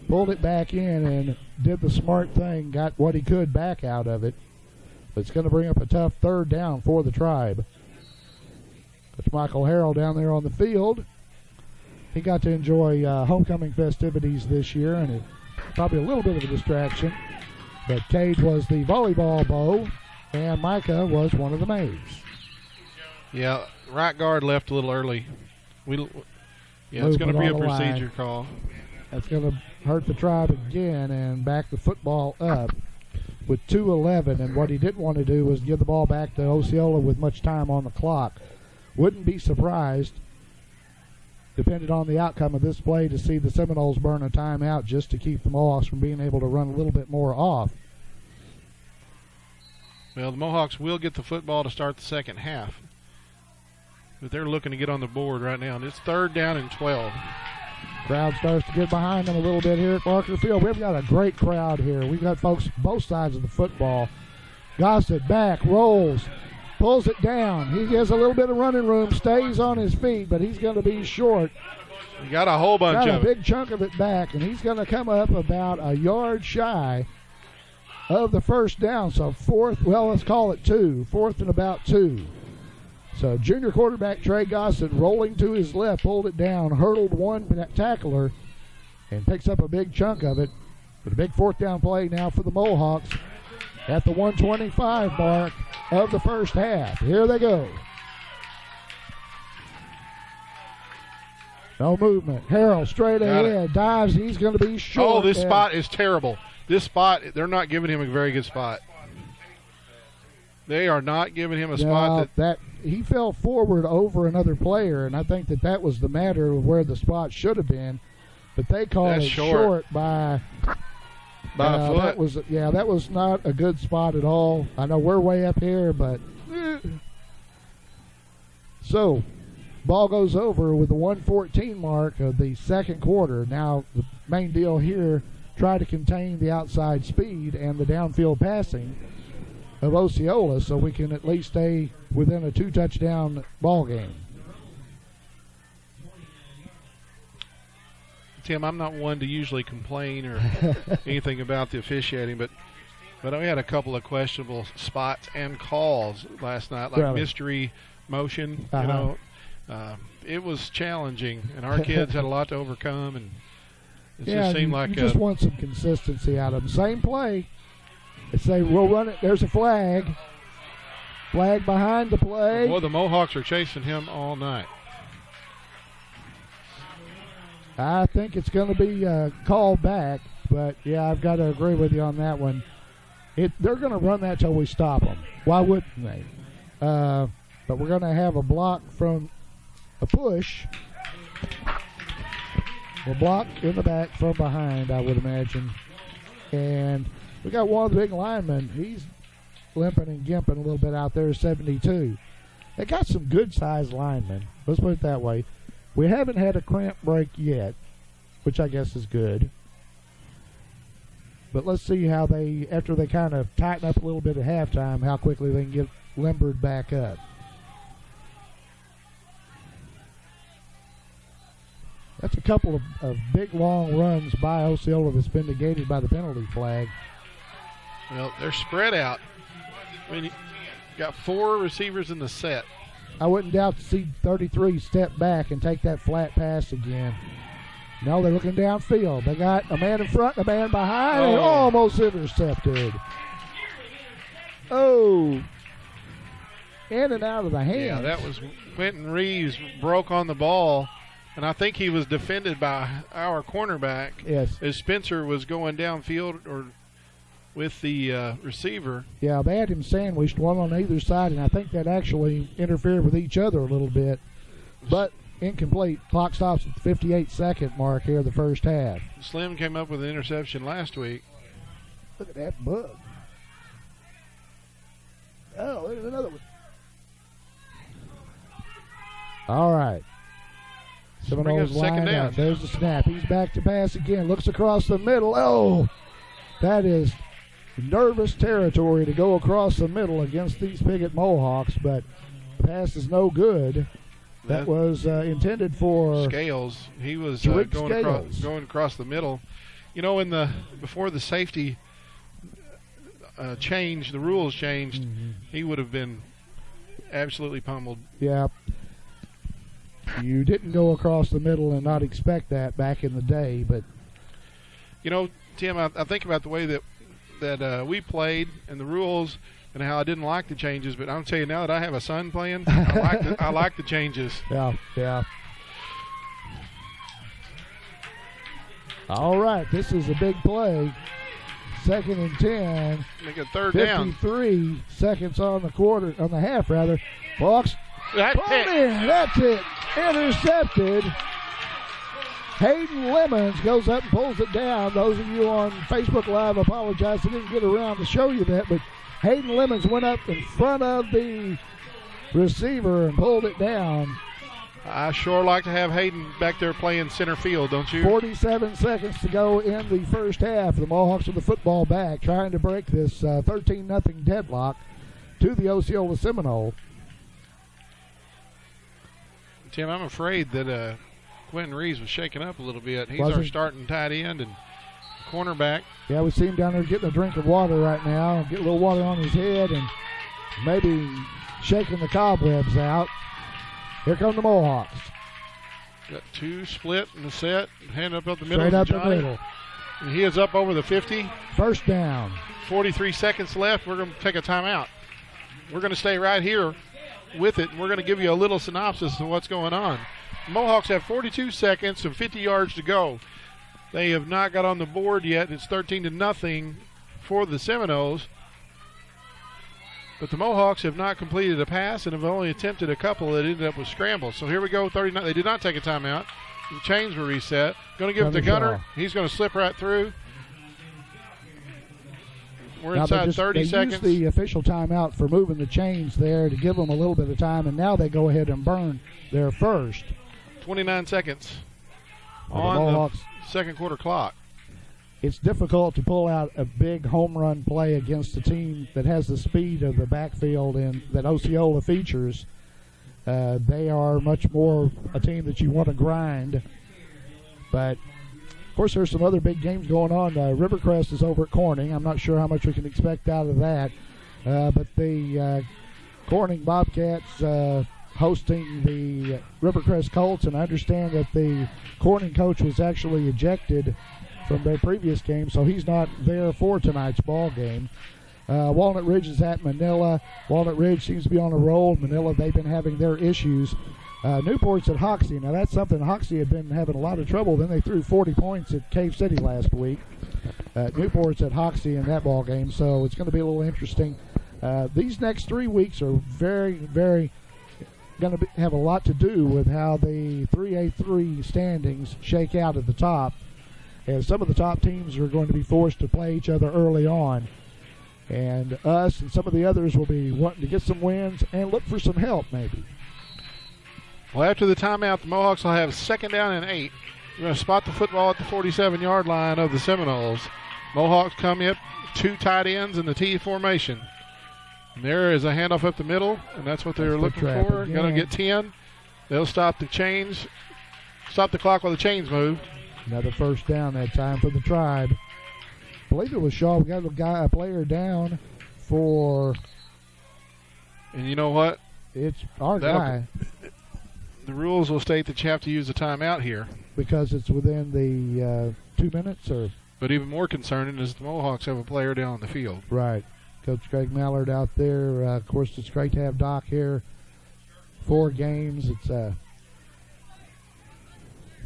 Pulled it back in and did the smart thing, got what he could back out of it. But it's going to bring up a tough 3rd down for the Tribe. That's Michael Harrell down there on the field. He got to enjoy homecoming festivities this year, and it probably a little bit of a distraction. But Cade was the volleyball bow, and Micah was one of the maids. Yeah, right guard left a little early. It's going to be a procedure call. That's going to hurt the Tribe again and back the football up with 2:11. And what he didn't want to do was give the ball back to Osceola with much time on the clock. Wouldn't be surprised, depending on the outcome of this play, to see the Seminoles burn a timeout just to keep the Mohawks from being able to run a little bit more off. Well, the Mohawks will get the football to start the second half. But they're looking to get on the board right now. And it's 3rd down and 12. Crowd starts to get behind them a little bit here at Barker Field. We've got a great crowd here. We've got folks both sides of the football. Gossett back, rolls, pulls it down. He has a little bit of running room, stays on his feet, but he's going to be short. He got a whole bunch of it. Got a big chunk of it back, and he's going to come up about a yard shy of the 1st down. So 4th, well, let's call it 2. 4th and about 2. So junior quarterback Trey Gossett rolling to his left, pulled it down, hurdled one tackler, and picks up a big chunk of it. But a big 4th down play now for the Mohawks at the 125 mark of the 1st half. Here they go. No movement. Harrell straight ahead, dives. He's going to be short. Oh, this spot is terrible. This spot, they're not giving him a very good spot. They are not giving him a spot that he fell forward over another player, and I think that was the matter of where the spot should have been. But they called it short by a foot. That was not a good spot at all. I know we're way up here, but so Ball goes over with the 1:14 mark of the second quarter. Now the main deal here, try to contain the outside speed and the downfield passing of Osceola so we can at least stay within a 2-touchdown ball game. Tim, I'm not one to usually complain or anything about the officiating, but we had a couple of questionable spots and calls last night, like Really? mystery motion. Uh-huh. You know, it was challenging, and our kids had a lot to overcome, and it just seemed like you just want some consistency out of them. Same play. They say we'll run it. There's a flag. Flag behind the play. Boy, the Mohawks are chasing him all night. I think it's going to be called back, but yeah, I've got to agree with you on that one. They're going to run that till we stop them. Why wouldn't they? But we're going to have a block from a push. A block in the back from behind, I would imagine. And we got one of the big linemen. He's limping and gimping a little bit out there, 72. They got some good-sized linemen. Let's put it that way. We haven't had a cramp break yet, which I guess is good. But let's see how they, after they kind of tighten up a little bit at halftime, how quickly they can get limbered back up. That's a couple of big, long runs by Osceola that's been negated by the penalty flag. Well, they're spread out. I mean, you got 4 receivers in the set. I wouldn't doubt to see 33 step back and take that flat pass again. No, they're looking downfield. They got a man in front, a man behind, and almost intercepted. Oh. In and out of the hands. Yeah, that was Quentin Reeves broke on the ball, and I think he was defended by our cornerback. Yes. As Spencer was going downfield or with the receiver. Yeah, they had him sandwiched, one on either side, and I think that actually interfered with each other a little bit. But incomplete. Clock stops at the 58-second mark here of the first half. Slim came up with an interception last week. Look at that bug. Oh, there's another one. All right. Seminoles line out. There's the snap. He's back to pass again. Looks across the middle. Oh, that is nervous territory to go across the middle against these Piggott Mohawks, but the pass is no good. That was intended for Scales. He was going across the middle. You know, before the safety changed, the rules changed, he would have been absolutely pummeled. Yeah. You didn't go across the middle and not expect that back in the day, but you know, Tim, I think about the way that we played and the rules and how I didn't like the changes, but I'm telling you now that I have a son playing, I like the changes. Yeah. All right, this is a big play. 2nd and 10. Make it 3rd down. 53 seconds on the half rather. Hawks. That's it. Intercepted. Hayden Lemons goes up and pulls it down. Those of you on Facebook Live, apologize. I didn't get around to show you that, but Hayden Lemons went up in front of the receiver and pulled it down. I sure like to have Hayden back there playing center field, don't you? 47 seconds to go in the first half. The Mohawks with the football back, trying to break this 13-0 deadlock to the Osceola Seminole. Tim, I'm afraid that Quentin Reeves was shaking up a little bit. He's our starting tight end and cornerback. Yeah, we see him down there getting a drink of water right now. Get a little water on his head and maybe shaking the cobwebs out. Here come the Mohawks. Got 2 split in the set. Hand up the middle. Straight up the middle. And he is up over the 50. First down. 43 seconds left. We're going to take a timeout. We're going to stay right here with it, and we're going to give you a little synopsis of what's going on. The Mohawks have 42 seconds and 50 yards to go. They have not got on the board yet. It's 13-0 for the Seminoles. But the Mohawks have not completed a pass and have only attempted a couple that ended up with scrambles. So here we go, 39. They did not take a timeout. The chains were reset. Going to give it to Gunner. He's going to slip right through. We're Now inside 30 seconds. They used the official timeout for moving the chains there to give them a little bit of time, and now they go ahead and burn their first. 29 seconds on the second quarter clock. It's difficult to pull out a big home run play against a team that has the speed of the backfield and that Osceola features. They are much more a team that you want to grind. But, of course, there's some other big games going on. Rivercrest is over at Corning. I'm not sure how much we can expect out of that. But the Corning Bobcats hosting the Rivercrest Colts, and I understand that the Corning coach was actually ejected from their previous game, so he's not there for tonight's ball game. Walnut Ridge is at Manila. Walnut Ridge seems to be on a roll. Manila, they've been having their issues. Newport's at Hoxie. Now, that's something. Hoxie had been having a lot of trouble. Then they threw 40 points at Cave City last week. Newport's at Hoxie in that ball game, so it's going to be a little interesting. These next 3 weeks are very, very going to have a lot to do with how the 3A3 standings shake out at the top. And some of the top teams are going to be forced to play each other early on. And us and some of the others will be wanting to get some wins and look for some help maybe. Well, after the timeout, the Mohawks will have second down and 8. We're going to spot the football at the 47-yard line of the Seminoles. Mohawks come up, 2 tight ends in the T formation. And there is a handoff up the middle, and that's what they're looking for. Going to get 10. They'll stop the chains, stop the clock while the chains move. Another first down that time for the Tribe. I believe it was Shaw. We got a player down for. And you know what? It's our guy. The rules will state that you have to use a timeout here. Because it's within the 2 minutes? But even more concerning is the Mohawks have a player down on the field. Right. Coach Greg Mallard out there. Of course, it's great to have Doc here. 4 games. It's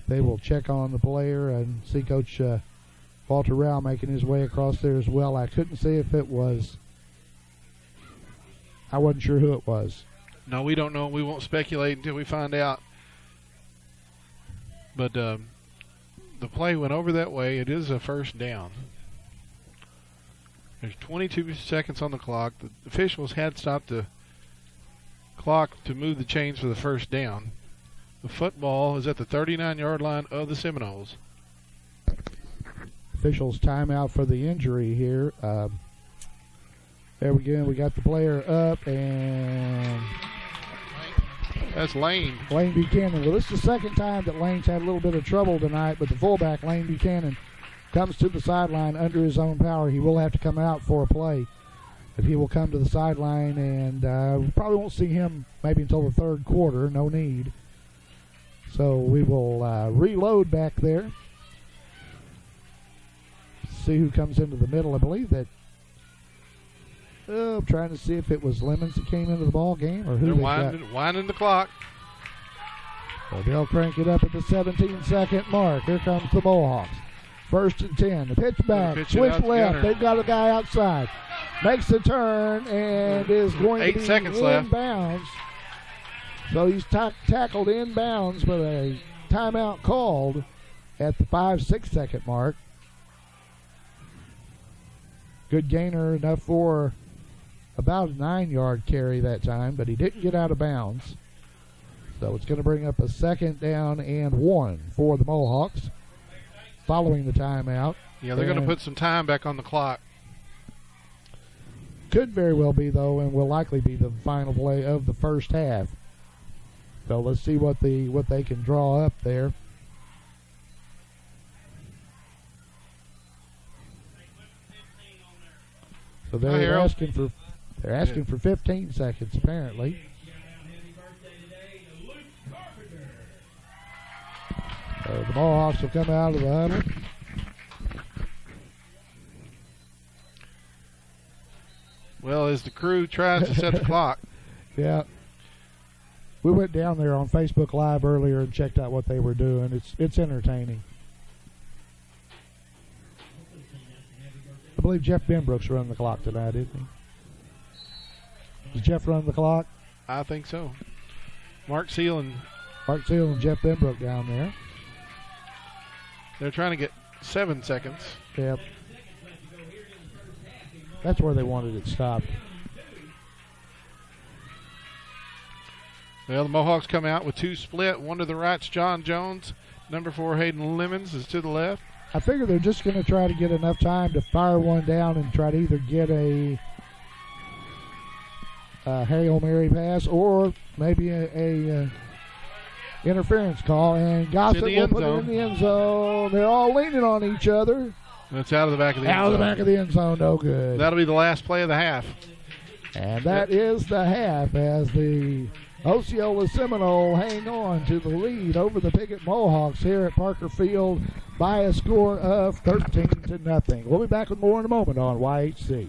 they will check on the player and see Coach Walter Rao making his way across there as well. I couldn't see if it was. I wasn't sure who it was. No, we don't know. We won't speculate until we find out. But the play went over that way. It is a first down. There's 22 seconds on the clock. The officials had stopped the clock to move the chains for the first down. The football is at the 39-yard line of the Seminoles. Officials timeout for the injury here. There we go. We got the player up, and that's Lane. Lane Buchanan. Well, this is the second time that Lane's had a little bit of trouble tonight, but the fullback, Lane Buchanan, comes to the sideline under his own power. He will have to come out for a play. But he will come to the sideline, and we probably won't see him maybe until the third quarter. No need. So we will reload back there. See who comes into the middle. I believe that. I'm trying to see if it was Lemons that came into the ball game or who. They're winding the clock. So they'll crank it up at the 17-second mark. Here comes the Mohawks. 1st and 10. The pitch back. Switch left. They've got a guy outside. Makes the turn and is going to be inbounds. So he's tackled inbounds with a timeout called at the 5-6 second mark. Good gainer, enough for about a 9-yard carry that time, but he didn't get out of bounds. So it's going to bring up a 2nd down and 1 for the Mohawks following the timeout. Yeah, they're going to put some time back on the clock. Could very well be, though, and will likely be the final play of the first half. So let's see what they can draw up there. So they're asking for 15 seconds apparently. So the Mohawks will come out of the huddle. Well, as the crew tries to set the clock. Yeah. We went down there on Facebook Live earlier and checked out what they were doing. It's entertaining. I believe Jeff Benbrook's running the clock tonight, isn't he? Does Jeff run the clock? I think so. Mark Seal and Jeff Benbrook down there. They're trying to get 7 seconds. Yep. That's where they wanted it stopped. Well, the Mohawks come out with 2 split. One to the right's John Jones. Number 4, Hayden Lemons, is to the left. I figure they're just going to try to get enough time to fire one down and try to either get a Hail Mary pass or maybe a interference call. And Gossett will put it in the end zone. They're all leaning on each other. That's out of the back of the end zone. Out of the back of the end zone, no good. That'll be the last play of the half. And that is the half as the Osceola Seminole hang on to the lead over the Piggott Mohawks here at Parker Field by a score of 13-0. We'll be back with more in a moment on YHC.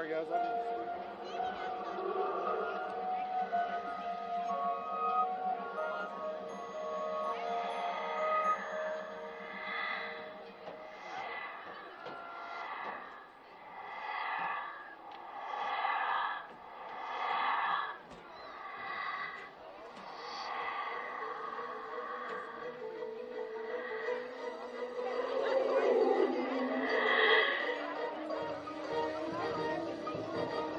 Sorry, guys. I didn't see.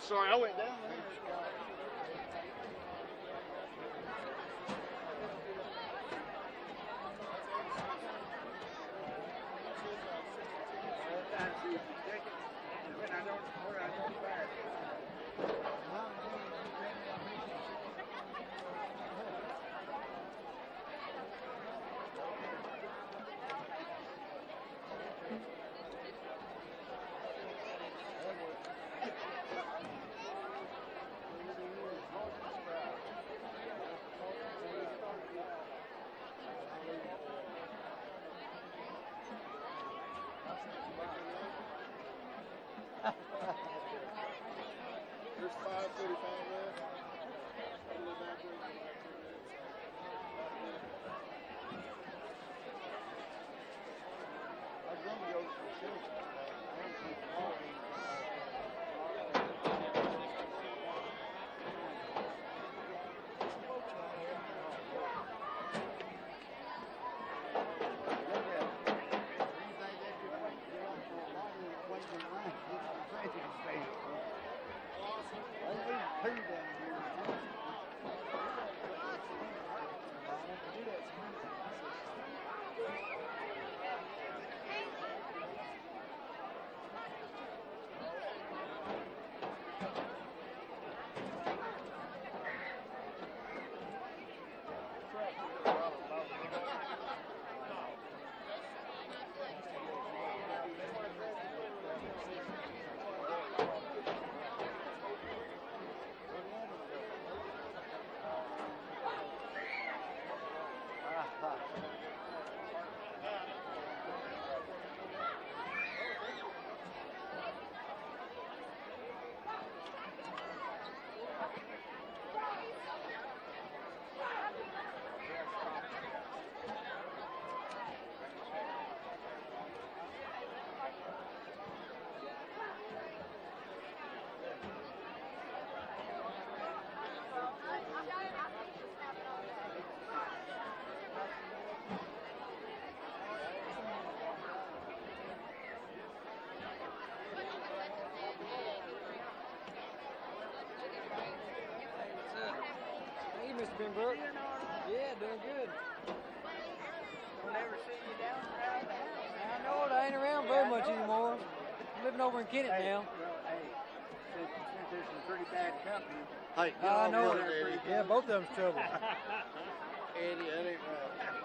sorry, I went down there. There's 5:35 left. I was going to go to the shelter. Hey, Mr. Benbrook. Yeah, doing good. Don't ever see you down around the house. I know it. I ain't around very much anymore. I'm living over in Kennett now. Hey, since there's some pretty bad company. Hey, get I on know with it. it, Eddie. Yeah, both of them's trouble. Eddie, that ain't right.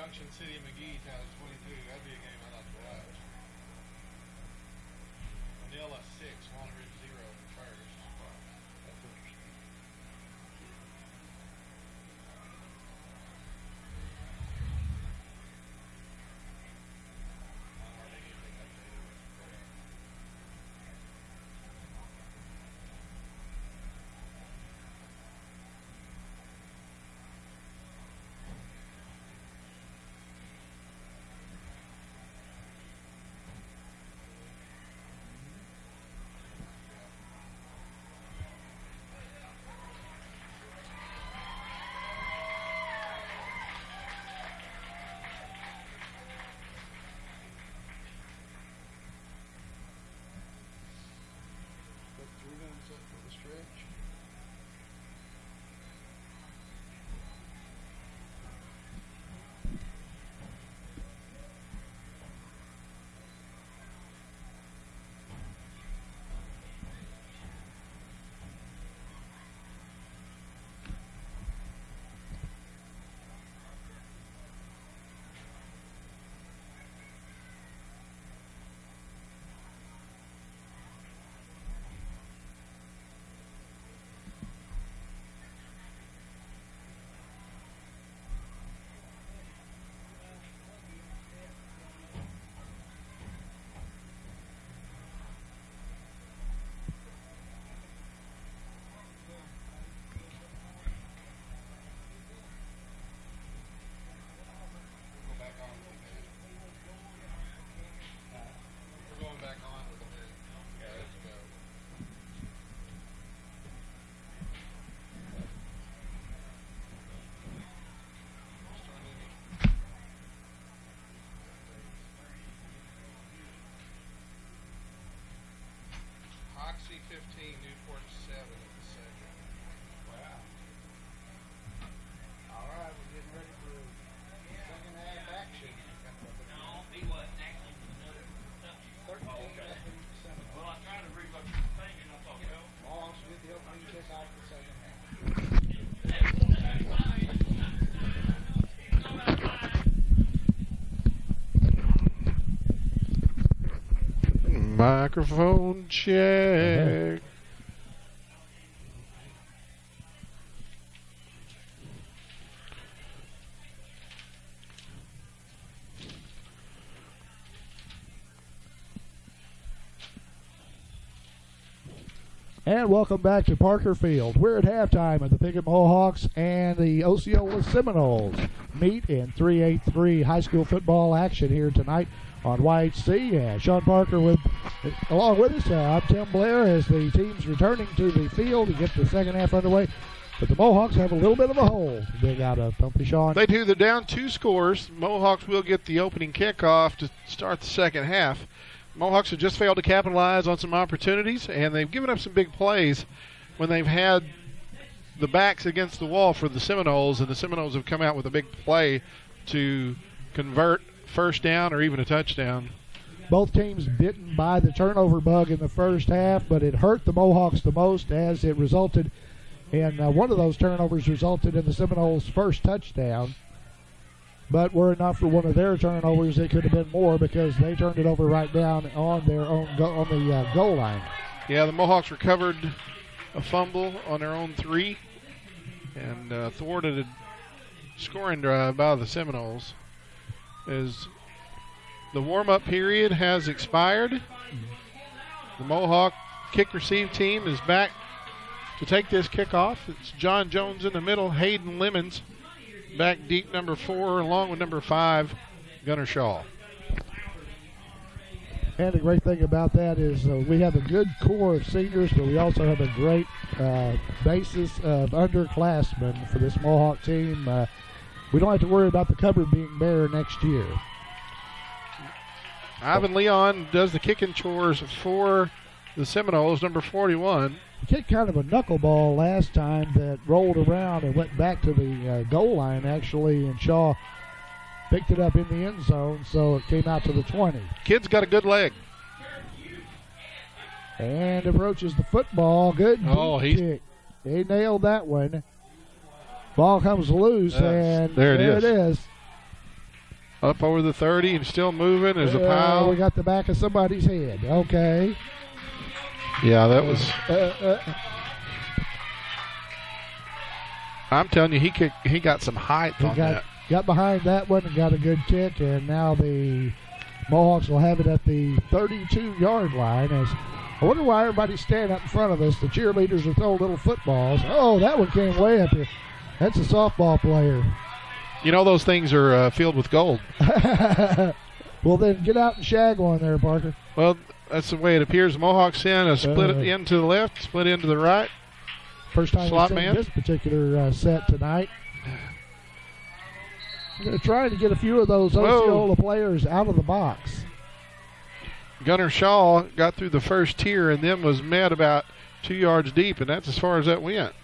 Junction City McGee times 22. That'd be a game I'd like to watch. Manila 6, Walnut Ridge 0 in the first. That's interesting. Oxy 15, Newport 7 in the second. Wow. All right, we're getting ready for second half action. No, he wasn't actually. 13 Oh, okay. nothing Seminoles. Well, I tried to read what you were thinking. I thought, well, Mohawks with the opening kickoff for second half. Microphone check. And welcome back to Parker Field. We're at halftime at the Piggott Mohawks and the Osceola Seminoles meet in 3-8-3 high school football action here tonight on YHC. And Sean Parker along with us. I'm Tim Blair as the team's returning to the field to get the second half underway. But the Mohawks have a little bit of a hole to dig out of, don't they, Sean? They do. They're down 2 scores. Mohawks will get the opening kickoff to start the second half. Mohawks have just failed to capitalize on some opportunities, and they've given up some big plays when they've had the backs against the wall for the Seminoles, and the Seminoles have come out with a big play to convert first down or even a touchdown. Both teams bitten by the turnover bug in the first half, but it hurt the Mohawks the most as it resulted in one of those turnovers resulted in the Seminoles' first touchdown. But were it not for one of their turnovers, it could have been more because they turned it over right down on their own goal line. Yeah, the Mohawks recovered a fumble on their own 3 and thwarted a scoring drive by the Seminoles. As the warm-up period has expired, the Mohawk kick-receive team is back to take this kickoff. It's John Jones in the middle, Hayden Lemons back deep, number 4, along with number 5, Gunnar Shaw. And the great thing about that is we have a good core of seniors, but we also have a great basis of underclassmen for this Mohawk team. We don't have to worry about the cupboard being bare next year. Ivan Leon does the kicking chores for the Seminoles, number 41. He kicked kind of a knuckleball last time that rolled around and went back to the goal line, actually, and Shaw picked it up in the end zone, so it came out to the 20. Kid's got a good leg. And approaches the football. Good kick. He nailed that one. Ball comes loose, and there it is. Up over the 30 and still moving. There's a pile. We got the back of somebody's head. Okay. Yeah, that was. I'm telling you, he got some height on that. Got behind that one and got a good kick, and now the Mohawks will have it at the 32-yard line. As I wonder why everybody's standing up in front of us. The cheerleaders are throwing little footballs. Oh, that one came way up here. That's a softball player. You know those things are filled with gold. Well, then get out and shag one there, Parker. Well, that's the way it appears. Mohawks send a split in to the left, split in to the right. First time Slot we've seen man. this particular set tonight. I'm going to try to get a few of those Osceola players out of the box. Gunnar Shaw got through the first tier and then was met about 2 yards deep, and that's as far as that went.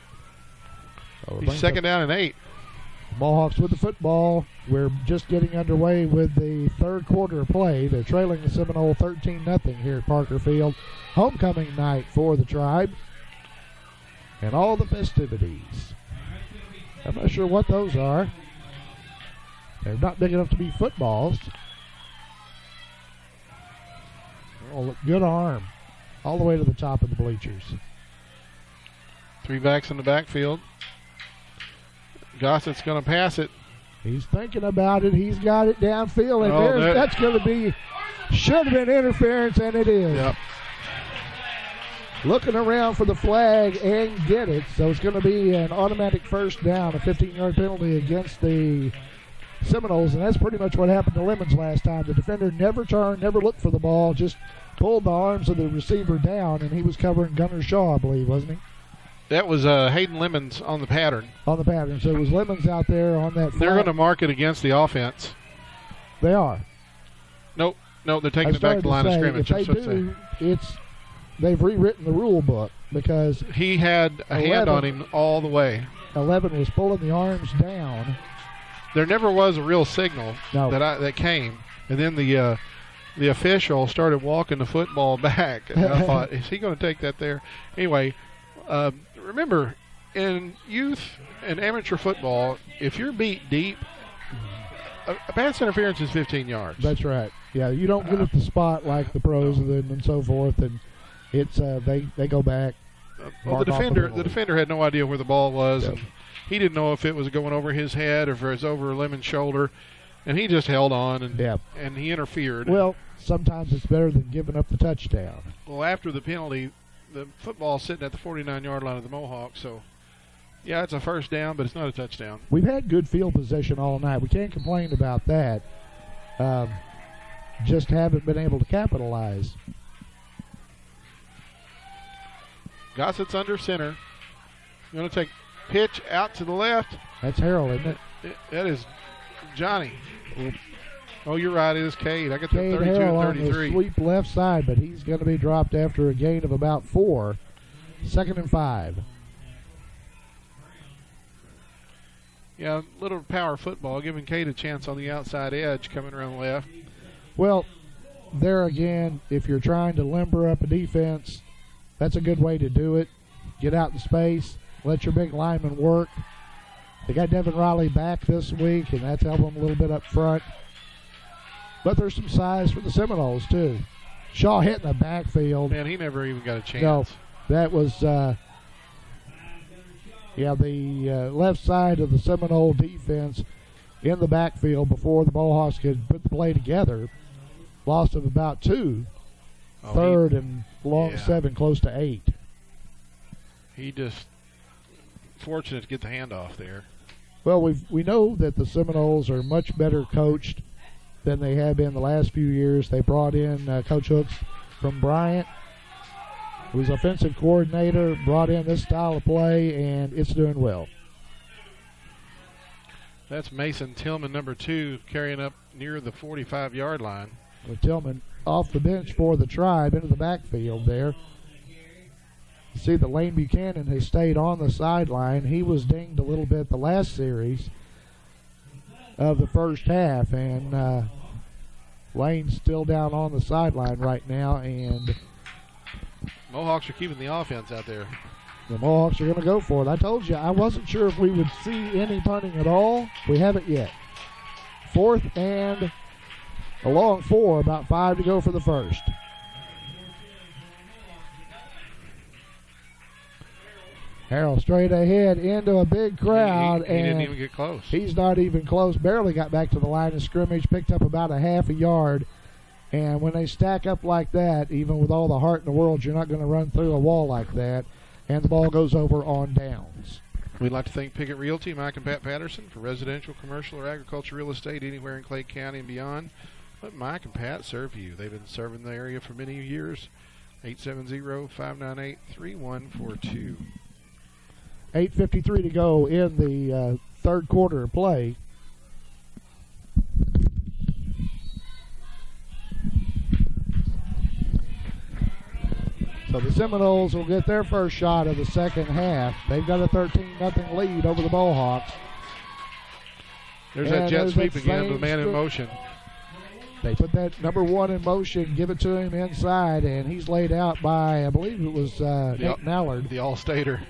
He's second down and 8. Mohawks with the football. We're just getting underway with the third quarter of play. They're trailing the Seminole 13-0 here at Parker Field. Homecoming night for the Tribe. And all the festivities. I'm not sure what those are. They're not big enough to be footballs. Oh, good arm. All the way to the top of the bleachers. 3 backs in the backfield. Gossett's going to pass it. He's thinking about it. He's got it downfield. And that's going to be, should have been interference, and it is. Yep. Looking around for the flag and get it. So it's going to be an automatic first down, a 15-yard penalty against the Seminoles, and that's pretty much what happened to Lemons last time. The defender never turned, never looked for the ball, just pulled the arms of the receiver down, and he was covering Gunnar Shaw, I believe, wasn't he? That was Hayden Lemons on the pattern. On the pattern. So it was Lemons out there on that flag. They're going to mark it against the offense. They are. Nope, they're taking it back to the line of scrimmage. If they do, they've rewritten the rule book because he had a hand on him all the way. 11 was pulling the arms down. There never was a real signal that came, and then the official started walking the football back, and I thought, is he going to take that there? Anyway, remember, in youth and amateur football, if you're beat deep, a pass interference is 15 yards. That's right. Yeah, you don't get at the spot like the pros and so forth, and it's they go back. Well, the defender had no idea where the ball was, and he didn't know if it was going over his head or if it was over Lemon's shoulder, and he just held on and he interfered. Well, sometimes it's better than giving up the touchdown. Well, after the penalty, the football's sitting at the 49-yard line of the Mohawks, so yeah, it's a first down, but it's not a touchdown. We've had good field position all night. We can't complain about that. Just haven't been able to capitalize. Gossett's under center. Going to take pitch out to the left. That's Harold, isn't it? That is Johnny. Oh, you're right. It is Cade. I got the Cade 32 Harold and 33. on the sweep left side, but he's going to be dropped after a gain of about 4. 2nd and 5. Yeah, little power football, giving Cade a chance on the outside edge coming around left. Well, there again, if you're trying to limber up a defense, that's a good way to do it. Get out in space, let your big lineman work. They got Devin Riley back this week, and that's helping them a little bit up front. But there's some size for the Seminoles, too. Shaw hit in the backfield. Man, he never even got a chance. No, that was, the left side of the Seminole defense in the backfield before the Mohawks could put the play together. Loss of about 2. Third and long 7, close to 8. He just fortunate to get the handoff there. Well, we know that the Seminoles are much better coached than they have been the last few years. They brought in Coach Hooks from Bryant, who's offensive coordinator, brought in this style of play, and it's doing well. That's Mason Tillman, number 2, carrying up near the 45-yard line. With Tillman off the bench for the Tribe into the backfield there. You see that Lane Buchanan has stayed on the sideline. He was dinged a little bit the last series of the first half, and Lane's still down on the sideline right now, and Mohawks are keeping the offense out there. The Mohawks are going to go for it. I told you I wasn't sure if we would see any punting at all. We haven't yet. 4th and a long 4, about 5 to go for the first. Harrell straight ahead into a big crowd. He didn't even get close. He's not even close. Barely got back to the line of scrimmage, picked up about a half a yard. And when they stack up like that, even with all the heart in the world, you're not going to run through a wall like that. And the ball goes over on downs. We'd like to thank Piggott Realty, Mike and Pat Patterson, for residential, commercial, or agriculture real estate anywhere in Clay County and beyond. Let Mike and Pat serve you. They've been serving the area for many years. 870-598-3142. 8:53 to go in the third quarter of play. So the Seminoles will get their first shot of the second half. They've got a 13-0 lead over the Mohawks. There's that jet sweep again, the man in motion. They put that number 1 in motion, give it to him inside, and he's laid out by, I believe it was Nate Mallard. The All-Stater.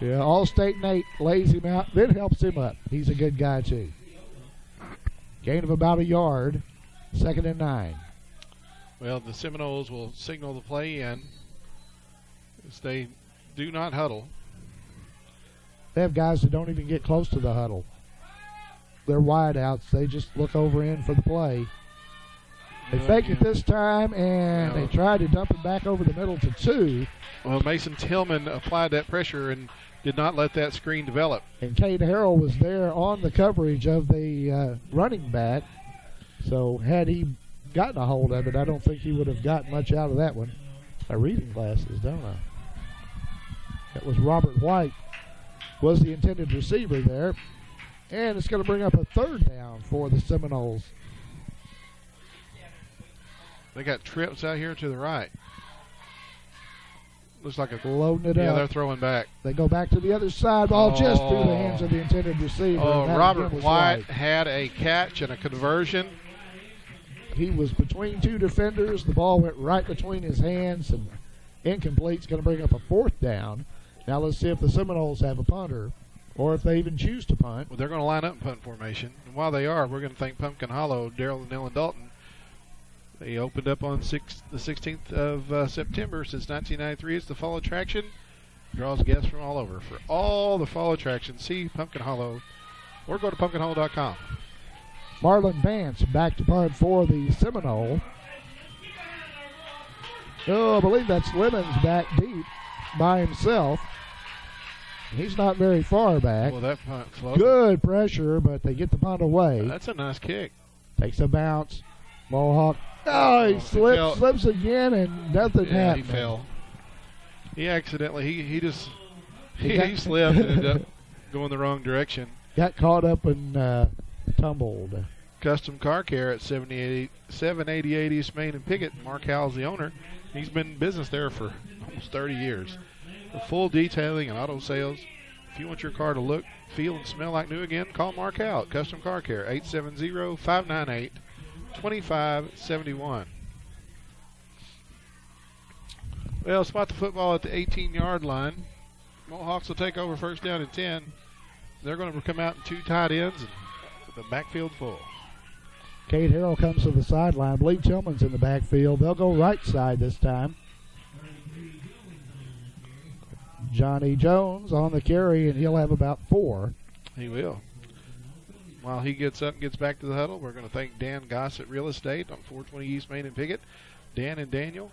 Yeah, All-State Nate lays him out, then helps him up. He's a good guy, too. Gain of about a yard, 2nd and 9. Well, the Seminoles will signal the play in as they do not huddle. They have guys that don't even get close to the huddle. They're wideouts. They just look over in for the play. They fake it this time, and they try to dump it back over the middle to 2. Well, Mason Tillman applied that pressure and did not let that screen develop. And Cade Harrell was there on the coverage of the running back. So had he gotten a hold of it, I don't think he would have gotten much out of that one. My reading glasses, don't I? That was Robert White, was the intended receiver there. And it's going to bring up a 3rd down for the Seminoles. They got trips out here to the right. Looks like a loading it up. Yeah, they're throwing back. They go back to the other side. Ball just through the hands of the intended receiver. Oh, Robert White had a catch and a conversion. He was between 2 defenders. The ball went right between his hands and incomplete. It's going to bring up a 4th down. Now let's see if the Seminoles have a punter or if they even choose to punt. Well, they're going to line up in punt formation. And while they are, we're going to thank Pumpkin Hollow, Daryl and Ellen Dalton. They opened up on the 16th of September. Since 1993, it's the fall attraction. Draws guests from all over. For all the fall attractions, see Pumpkin Hollow or go to pumpkinhollow.com. Marlon Vance back to punt for the Seminole. Oh, I believe that's Lemons back deep by himself. He's not very far back. Well, that punt floated. Good pressure, but they get the punt away. That's a nice kick. Takes a bounce. Mohawk. Oh, he slips again, and nothing happened. He fell. He accidentally, he slipped and ended up going the wrong direction. Got caught up and tumbled. Custom Car Care at 788 East Main and Piggott. Mark Howell's the owner. He's been in business there for almost 30 years. For full detailing and auto sales, if you want your car to look, feel, and smell like new again, call Mark Howell at Custom Car Care, 870-598-2571. Well, spot the football at the 18-yard line. Mohawks will take over first down and 10. They're going to come out in 2 tight ends and with the backfield full. Cade Harrell comes to the sideline. I believe Tillman's in the backfield. They'll go right side this time. Johnny Jones on the carry, and he'll have about 4. He will. While he gets up and gets back to the huddle, we're going to thank Dan Gossett Real Estate on 420 East Main and Piggott. Dan and Daniel,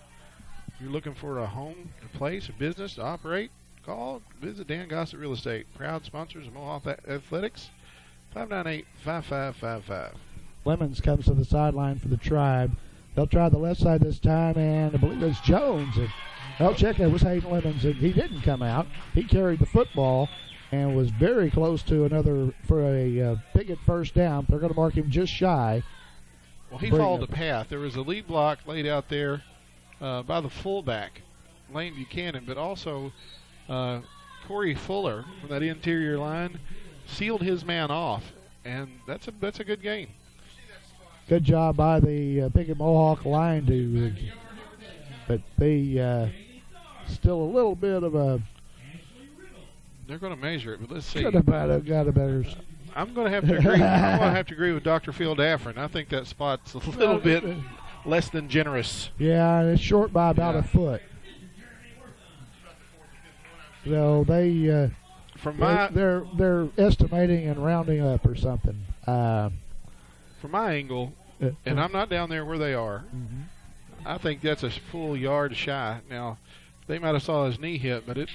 if you're looking for a home, a place, a business to operate, call, visit Dan Gossett Real Estate. Proud sponsors of Mohawk Athletics, 598-5555. Lemons comes to the sideline for the Tribe. They'll try the left side this time, and I believe it's Jones. I'll check. It was Hayden Lemons, and he didn't come out. He carried the football and was very close to another for a Piggott first down. They're going to mark him just shy. Well, he followed the path. There was a lead block laid out there by the fullback, Lane Buchanan, but also Corey Fuller from that interior line sealed his man off, and that's a good gain. Good job by the Piggott Mohawk line but they still a little bit of a. They're going to measure it, but let's see. Could have got a better. I'm going to have to agree. I'm going to have to agree with Dr. Phil Daffrin. I think that spot's a little bit less than generous. Yeah, it's short by about a foot. So they're estimating and rounding up or something. From my angle, and I'm not down there where they are, I think that's a full yard shy. Now, they might have saw his knee hit, but it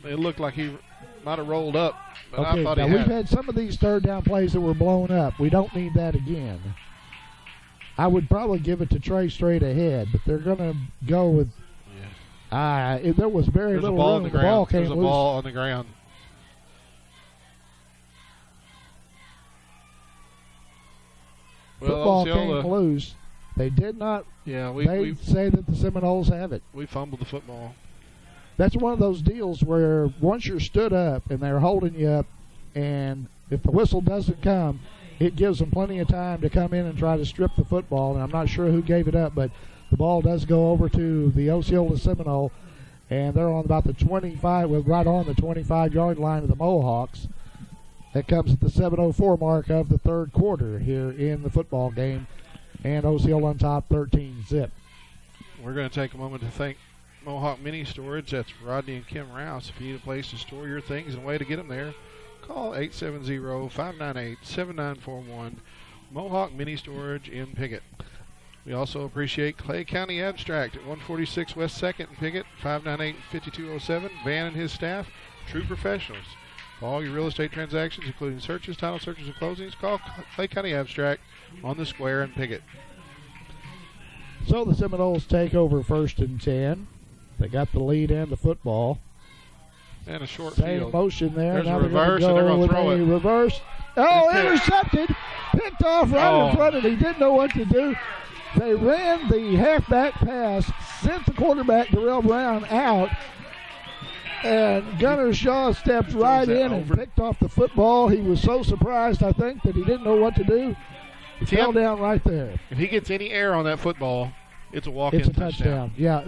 looked like he might have rolled up. But okay, I thought now we've had some of these third down plays that were blown up. We don't need that again. I would probably give it to Trey straight ahead, but they're going to go with. There was very little room. The ball came loose. There's a ball on the ground. Football came loose. They did not. Yeah, they say that the Seminoles have it. We fumbled the football. That's one of those deals where once you're stood up and they're holding you up, and if the whistle doesn't come, it gives them plenty of time to come in and try to strip the football. And I'm not sure who gave it up, but the ball does go over to the Osceola Seminole, and they're on about the 25, right on the 25-yard line of the Mohawks. That comes at the 7:04 mark of the third quarter here in the football game, and Osceola on top 13-zip. We're going to take a moment to thank Mohawk Mini Storage. That's Rodney and Kim Rouse. If you need a place to store your things and a way to get them there, call 870-598-7941. Mohawk Mini Storage in Piggott. We also appreciate Clay County Abstract at 146 West 2nd in Piggott, 598-5207. Van and his staff, true professionals. For all your real estate transactions, including searches, title searches, and closings, call Clay County Abstract on the square in Piggott. So the Seminoles take over 1st and 10. They got the lead and the football. And a short Same field. Motion there. There's now a reverse, and they're going to throw it. Reverse. Oh, intercepted. Picked off right in front of him. He didn't know what to do. They ran the halfback pass, sent the quarterback, Darrell Brown, out. And Gunnar Shaw stepped right in and picked off the football. He was so surprised, I think, that he didn't know what to do. He fell down right there. If he gets any air on that football, it's a walk-in touchdown. Yeah,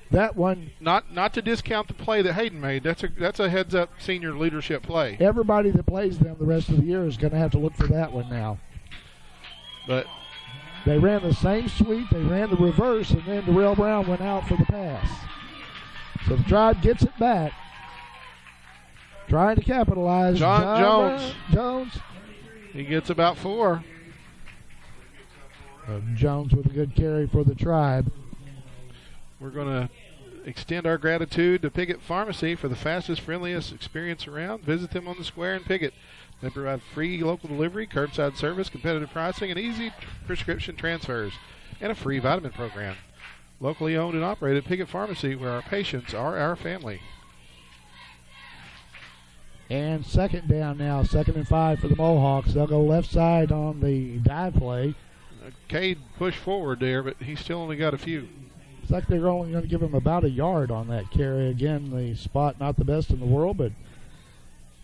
that one. Not to discount the play that Hayden made. That's a heads-up senior leadership play. Everybody that plays them the rest of the year is going to have to look for that one now. But they ran the same sweep. They ran the reverse, and then Darrell Brown went out for the pass. So the Tribe gets it back. Trying to capitalize. Jones. Jones. He gets about 4. Jones with a good carry for the Tribe. We're going to extend our gratitude to Piggott Pharmacy for the fastest, friendliest experience around. Visit them on the square in Piggott. They provide free local delivery, curbside service, competitive pricing, and easy prescription transfers, and a free vitamin program. Locally owned and operated, Piggott Pharmacy, where our patients are our family. And 2nd down now, 2nd and 5 for the Mohawks. They'll go left side on the dive play. Cade pushed forward there, but he's still only got a few. It's like they're only going to give him about a yard on that carry. Again, the spot not the best in the world, but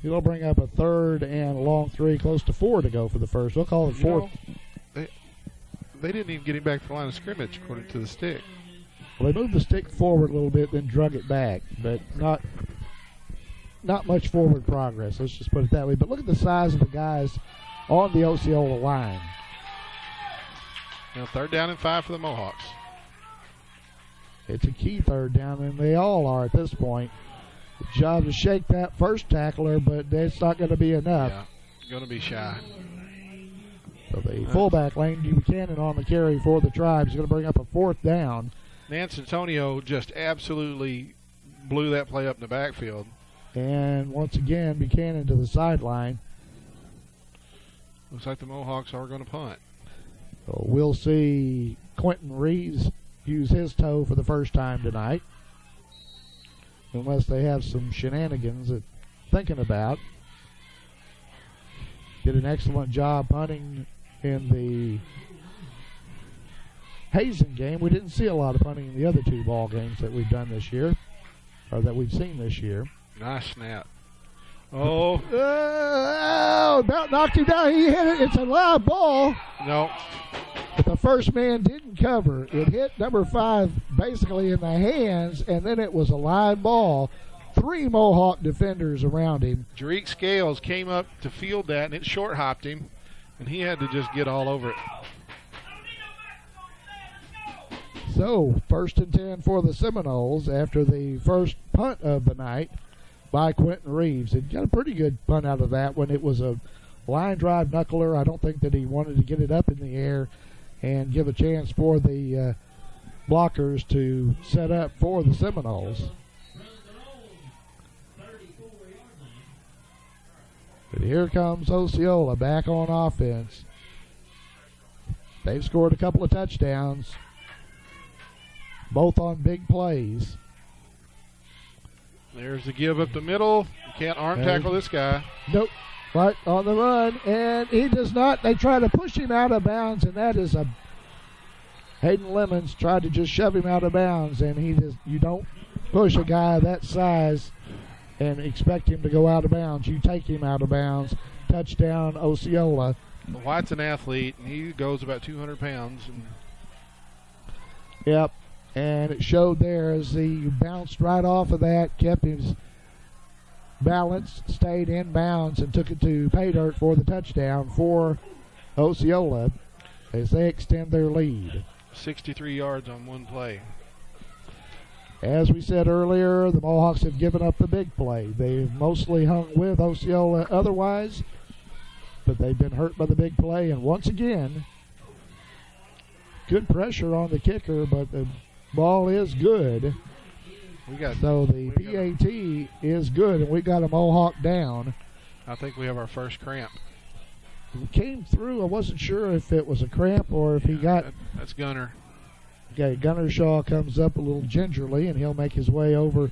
it'll bring up a 3rd and a long 3, close to 4 to go for the first. We'll call it 4th. They didn't even get him back to the line of scrimmage, according to the stick. Well, they moved the stick forward a little bit, then drug it back, but not much forward progress. Let's just put it that way. But look at the size of the guys on the Osceola line. Now 3rd down and 5 for the Mohawks. It's a key 3rd down, and they all are at this point. The job to shake that first tackler, but it's not going to be enough. Yeah, going to be shy. So the fullback, Lane Buchanan, on the carry for the Tribes, is going to bring up a 4th down. Nance Antonio just absolutely blew that play up in the backfield. And once again, Buchanan to the sideline. Looks like the Mohawks are going to punt. So we'll see Quentin Reeves use his toe for the first time tonight, unless they have some shenanigans that thinking about. Did an excellent job punting in the Hazen game. We didn't see a lot of punting in the other 2 ball games that we've done this year, or that we've seen this year. Nice snap. Oh. About knocked him down. He hit it. It's a live ball. No. But the first man didn't cover. It hit number 5 basically in the hands, and then it was a live ball 3 Mohawk defenders around him. Jareek Scales came up to field that, and it short hopped him, and he had to just get all over it. So, 1st and 10 for the Seminoles after the first punt of the night by Quentin Reeves. It got a pretty good punt out of that one. It was a line drive knuckler. I don't think that he wanted to get it up in the air and give a chance for the blockers to set up for the Seminoles. But here comes Osceola back on offense. They've scored a couple of touchdowns, both on big plays. There's the give up the middle. You can't arm tackle this guy. Nope. Right on the run, and he does not. They try to push him out of bounds, and that is Hayden Lemons tried to just shove him out of bounds, and you don't push a guy that size and expect him to go out of bounds. You take him out of bounds. Touchdown, Osceola. White's an athlete, and he goes about 200 pounds. Yep, and it showed there as he bounced right off of that, kept his balance, stayed in bounds, and took it to pay dirt for the touchdown for Osceola as they extend their lead. 63 yards on one play. As we said earlier, the Mohawks have given up the big play. They've mostly hung with Osceola otherwise, but they've been hurt by the big play. And once again, good pressure on the kicker, but the ball is good. So the PAT is good, and we got a Mohawk down. I think we have our first cramp. It came through. I wasn't sure if it was a cramp or if he got. That's Gunner. Okay, Gunner Shaw comes up a little gingerly, and he'll make his way over,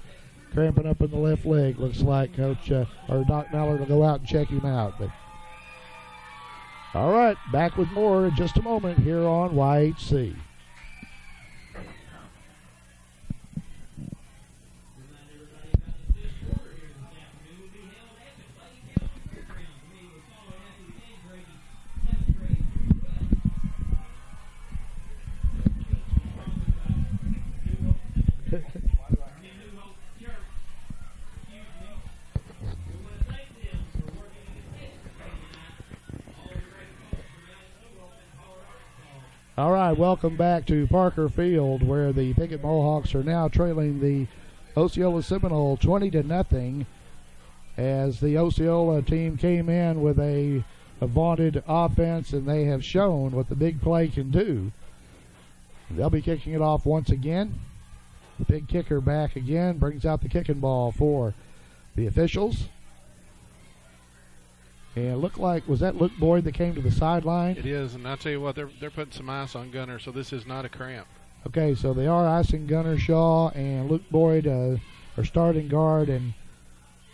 cramping up in the left leg. Looks like Coach or Doc Mallard will go out and check him out. But all right, back with more in just a moment here on YHC. All right, welcome back to Parker Field, where the Piggott Mohawks are now trailing the Osceola Seminole 20-0, as the Osceola team came in with a vaunted offense, and they have shown what the big play can do. They'll be kicking it off once again. The big kicker back again, brings out the kicking ball for the officials. And it looked like, was that Luke Boyd that came to the sideline? It is, and I'll tell you what, they're putting some ice on Gunner, so this is not a cramp. Okay, so they are icing Gunner Shaw, and Luke Boyd are starting guard, and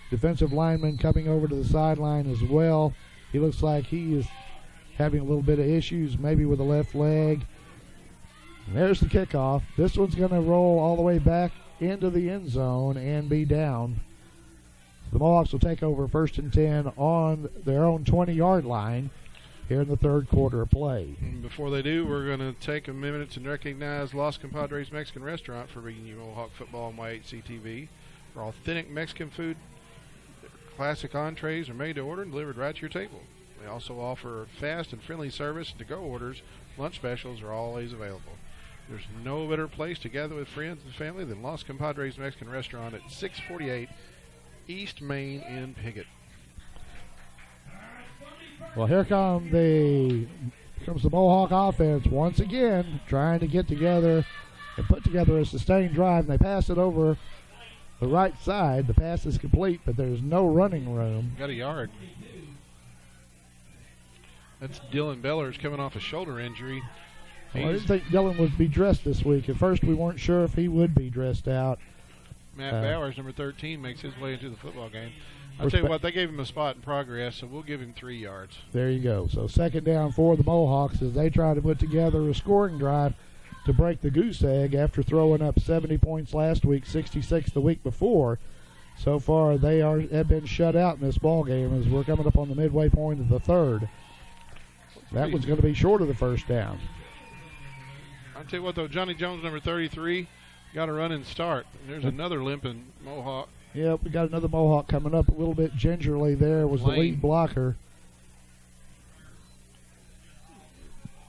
defensive lineman coming over to the sideline as well. He looks like he is having a little bit of issues, maybe with the left leg. And there's the kickoff. This one's going to roll all the way back into the end zone and be down. The Mohawks will take over 1st and 10 on their own 20-yard line here in the third quarter of play. And before they do, we're going to take a minute and recognize Los Compadres Mexican Restaurant for bringing you Mohawk football on YHC TV. For authentic Mexican food, classic entrees are made to order and delivered right to your table. They also offer fast and friendly service, and to-go orders. Lunch specials are always available. There's no better place to gather with friends and family than Los Compadres Mexican Restaurant at 648 East Main in Piggott. Well, here comes the Mohawk offense once again, trying to get together and put together a sustained drive. And they pass it over the right side. The pass is complete, but there's no running room. Got a yard. That's Dylan Bellers coming off a shoulder injury. Well, I didn't think Dylan would be dressed this week. At first, we weren't sure if he would be dressed out. Matt Bowers, number 13, makes his way into the football game. I'll tell you what, they gave him a spot in progress, so we'll give him 3 yards. There you go. So 2nd down for the Mohawks as they try to put together a scoring drive to break the goose egg after throwing up 70 points last week, 66 the week before. So far, they have been shut out in this ball game as we're coming up on the midway point of the third. That one's going to be short of the first down. I'll tell you what, though, Johnny Jones, number 33, got a running start. And there's another limping Mohawk. Yep, we got another Mohawk coming up a little bit gingerly there. Was the lead blocker.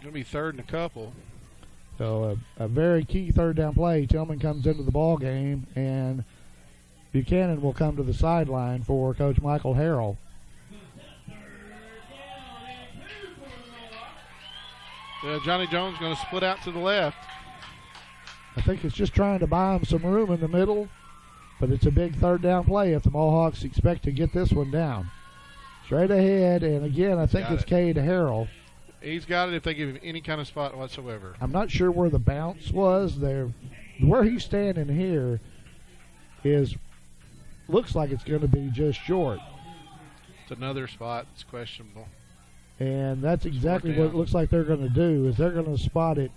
Going to be third and a couple. So a very key third down play. Tillman comes into the ball game, and Buchanan will come to the sideline for Coach Michael Harrell. Johnny Jones going to split out to the left. I think it's just trying to buy him some room in the middle, but it's a big third down play if the Mohawks expect to get this one down. Straight ahead, and again, I think it's Cade Harrell. He's got it if they give him any kind of spot whatsoever. I'm not sure where the bounce was there. Where he's standing here looks like it's going to be just short. It's another spot. It's questionable. And that's exactly what it looks like they're going to do, is they're going to spot it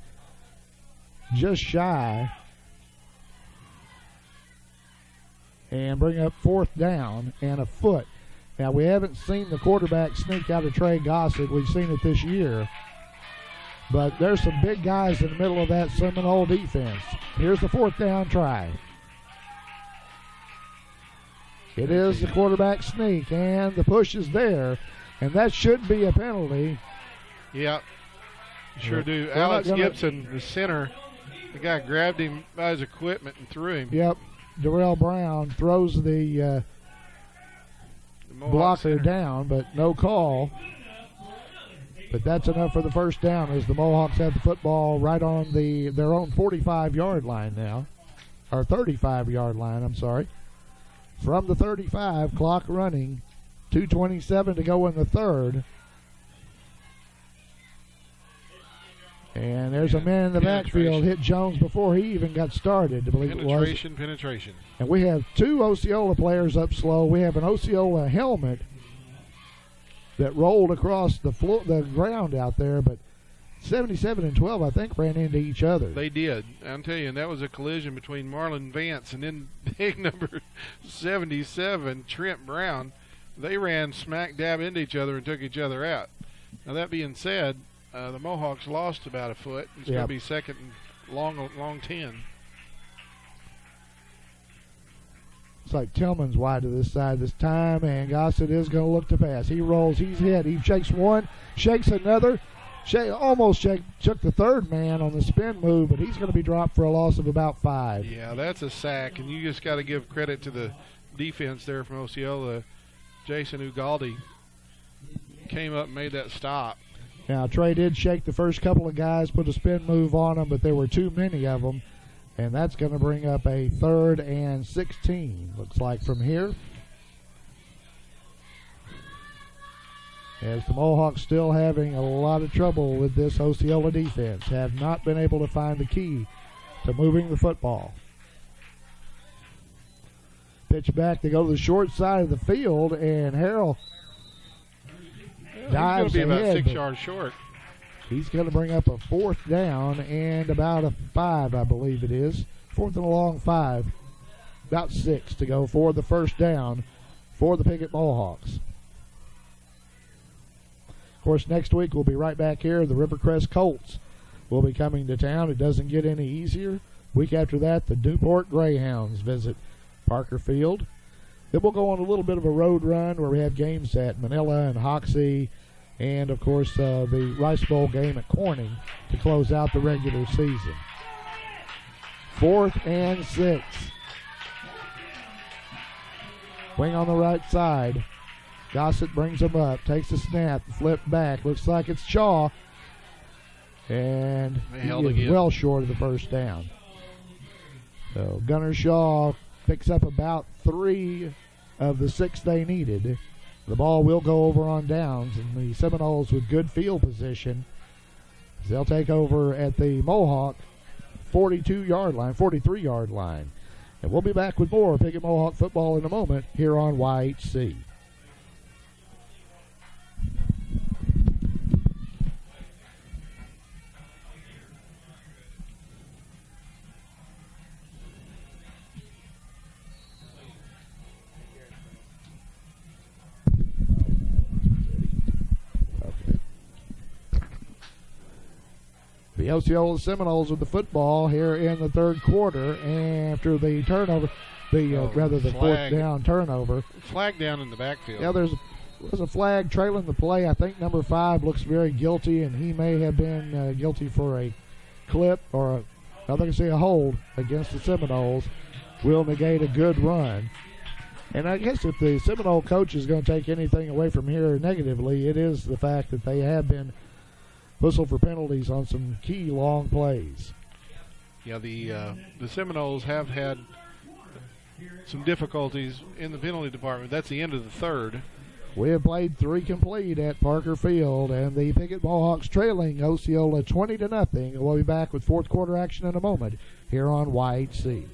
just shy and bring up fourth down and a foot. Now, we haven't seen the quarterback sneak out of Trey Gossett. We've seen it this year. But there's some big guys in the middle of that Seminole defense. Here's the fourth down try. It is the quarterback sneak, and the push is there. And that should be a penalty. Yeah, sure do. Alex Gibson, the center, the guy grabbed him by his equipment and threw him. Yep. Darrell Brown throws the blocker down, but no call. But that's enough for the first down as the Mohawks have the football right on their own 45-yard line now. Or 35-yard line, I'm sorry. From the 35, clock running, 2:27 to go in the third. And there's a man in the backfield hit Jones before he even got started, I believe it was. Penetration. And we have two Osceola players up slow. We have an Osceola helmet that rolled across the ground out there, but 77 and 12, I think, ran into each other. They did. I'm telling you, and that was a collision between Marlon Vance and then big number 77, Trent Brown. They ran smack dab into each other and took each other out. Now, that being said, the Mohawks lost about a foot. It's going to be second and long 10. It's like Tillman's wide to this side this time, and Gossett is going to look to pass. He rolls, he's hit, he shakes one, shakes another, almost shook the third man on the spin move, but he's going to be dropped for a loss of about 5. Yeah, that's a sack, and you just got to give credit to the defense there from Osceola. Jason Ugaldi came up and made that stop. Now, Trey did shake the first couple of guys, put a spin move on them, but there were too many of them, and that's going to bring up a 3rd and 16, looks like, from here. As the Mohawks still having a lot of trouble with this Osceola defense, have not been able to find the key to moving the football. Pitch back to go to the short side of the field, and Harrell dives ahead. He's going to be about 6 but yards short. He's going to bring up a 4th down and about a 5, I believe it is. 4th and a long 5. About 6 to go for the first down for the Piggott Mohawks. Of course, next week we'll be right back here. The Rivercrest Colts will be coming to town. It doesn't get any easier. Week after that, the Newport Greyhounds visit Parker Field. Then we'll go on a little bit of a road run where we have games at Manila and Hoxie, and, of course, the Rice Bowl game at Corning to close out the regular season. 4th and 6. Wing on the right side. Gossett brings him up, takes a snap, flip back. Looks like it's Shaw. And he is well short of the first down. So Gunnar Shaw picks up about 3 of the 6 they needed. The ball will go over on downs, and the Seminoles with good field position. They'll take over at the Mohawk 42-yard line, 43-yard line. And we'll be back with more Piggott Mohawk football in a moment here on YHC. The Osceola Seminoles with the football here in the third quarter after the turnover. rather the fourth down turnover. Flag down in the backfield. Yeah, there's a flag trailing the play. I think number 5 looks very guilty, and he may have been guilty for a clip or I think I see a hold against the Seminoles. Will negate a good run. And I guess if the Seminole coach is going to take anything away from here negatively, it is the fact that they have been whistled for penalties on some key long plays. Yeah, the Seminoles have had some difficulties in the penalty department. That's the end of the third. We have played 3 complete at Parker Field, and the Piggott Mohawks trailing Osceola 20-0. We'll be back with fourth quarter action in a moment here on YHC.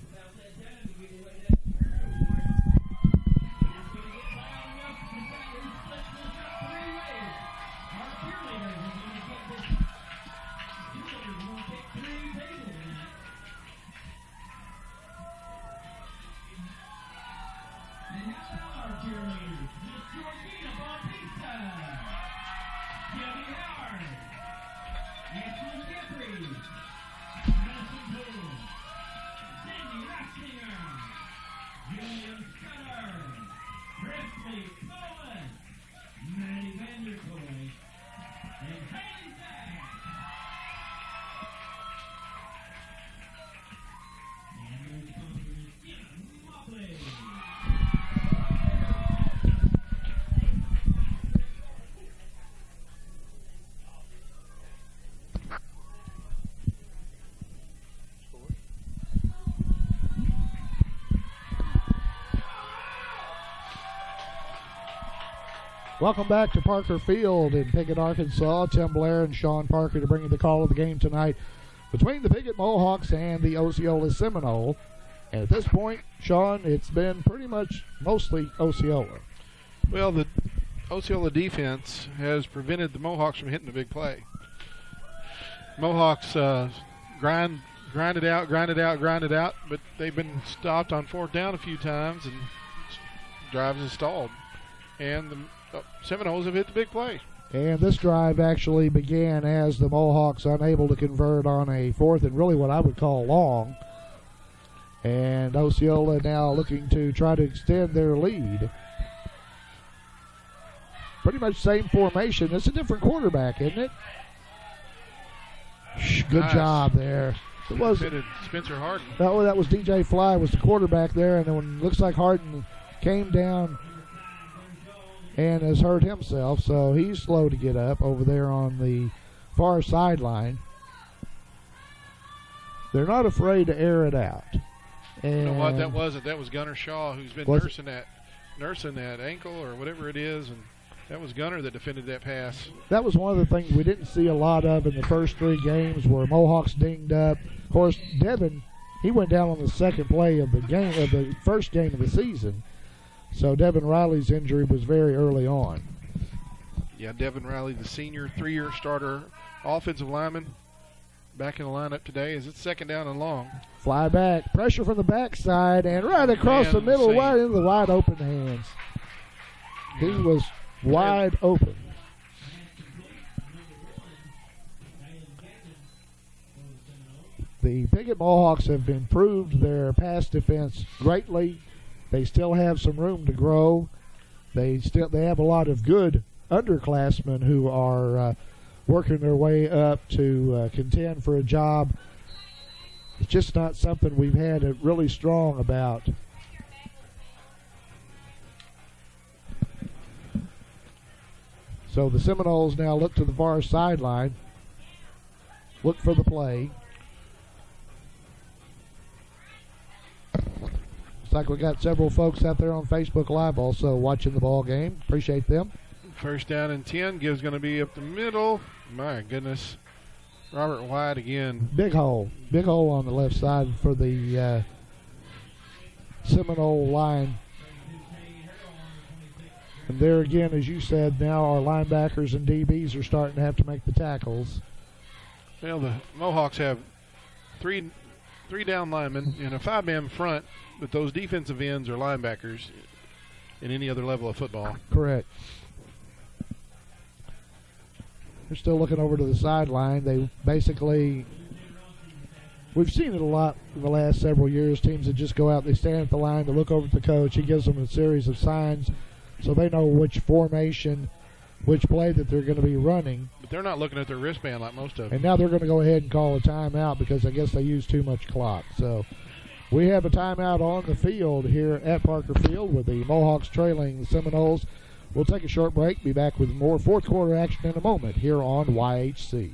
Welcome back to Parker Field in Piggott, Arkansas. Tim Blair and Sean Parker to bring you the call of the game tonight between the Piggott Mohawks and the Osceola Seminole. And at this point, Sean, it's been pretty much mostly Osceola. Well, the Osceola defense has prevented the Mohawks from hitting a big play. Mohawks grind it out, but they've been stopped on fourth down a few times and drives have stalled. And the Seminoles have hit the big play. And this drive actually began as the Mohawks unable to convert on a fourth and really what I would call long. And Osceola now looking to try to extend their lead. Pretty much same formation. It's a different quarterback, isn't it? Good Nice job there. It was Spencer Harden. that was DJ Fly was the quarterback there, and then when it looks like Harden came down and has hurt himself, so he's slow to get up over there on the far sideline. They're not afraid to air it out. And you know what? That wasn't. That was Gunnar Shaw, who's been nursing that ankle or whatever it is, and that was Gunnar that defended that pass. That was one of the things we didn't see a lot of in the first 3 games where Mohawks dinged up. Of course, Devin, he went down on the second play of the game of the first game of the season. So Devin Riley's injury was very early on. Yeah, Devin Riley, the senior 3-year starter offensive lineman, back in the lineup today as it's second down and long. Fly back, pressure from the backside, and right across the middle, right into the wide open hands. He was wide open. The Piggott Mohawks have improved their pass defense greatly. They still have some room to grow. They have a lot of good underclassmen who are working their way up to contend for a job. It's just not something we've had it really strong about. So the Seminoles now look to the far sideline, look for the play. Looks like we got several folks out there on Facebook Live also watching the ball game. Appreciate them. First down and 10. Gibbs going to be up the middle. My goodness. Robert White again. Big hole on the left side for the Seminole line. And there again, as you said, now our linebackers and DBs are starting to have to make the tackles. Well, the Mohawks have three down linemen and a 5-man front, but those defensive ends are linebackers in any other level of football. Correct. They're still looking over to the sideline. They basically we've seen it a lot in the last several years. Teams that just go out, they stand at the line, they look over at the coach. He gives them a series of signs so they know which formation, which play that they're going to be running. But they're not looking at their wristband like most of them. And now they're going to go ahead and call a timeout because I guess they used too much clock. So we have a timeout on the field here at Parker Field with the Mohawks trailing the Seminoles. We'll take a short break, be back with more fourth quarter action in a moment here on YHC.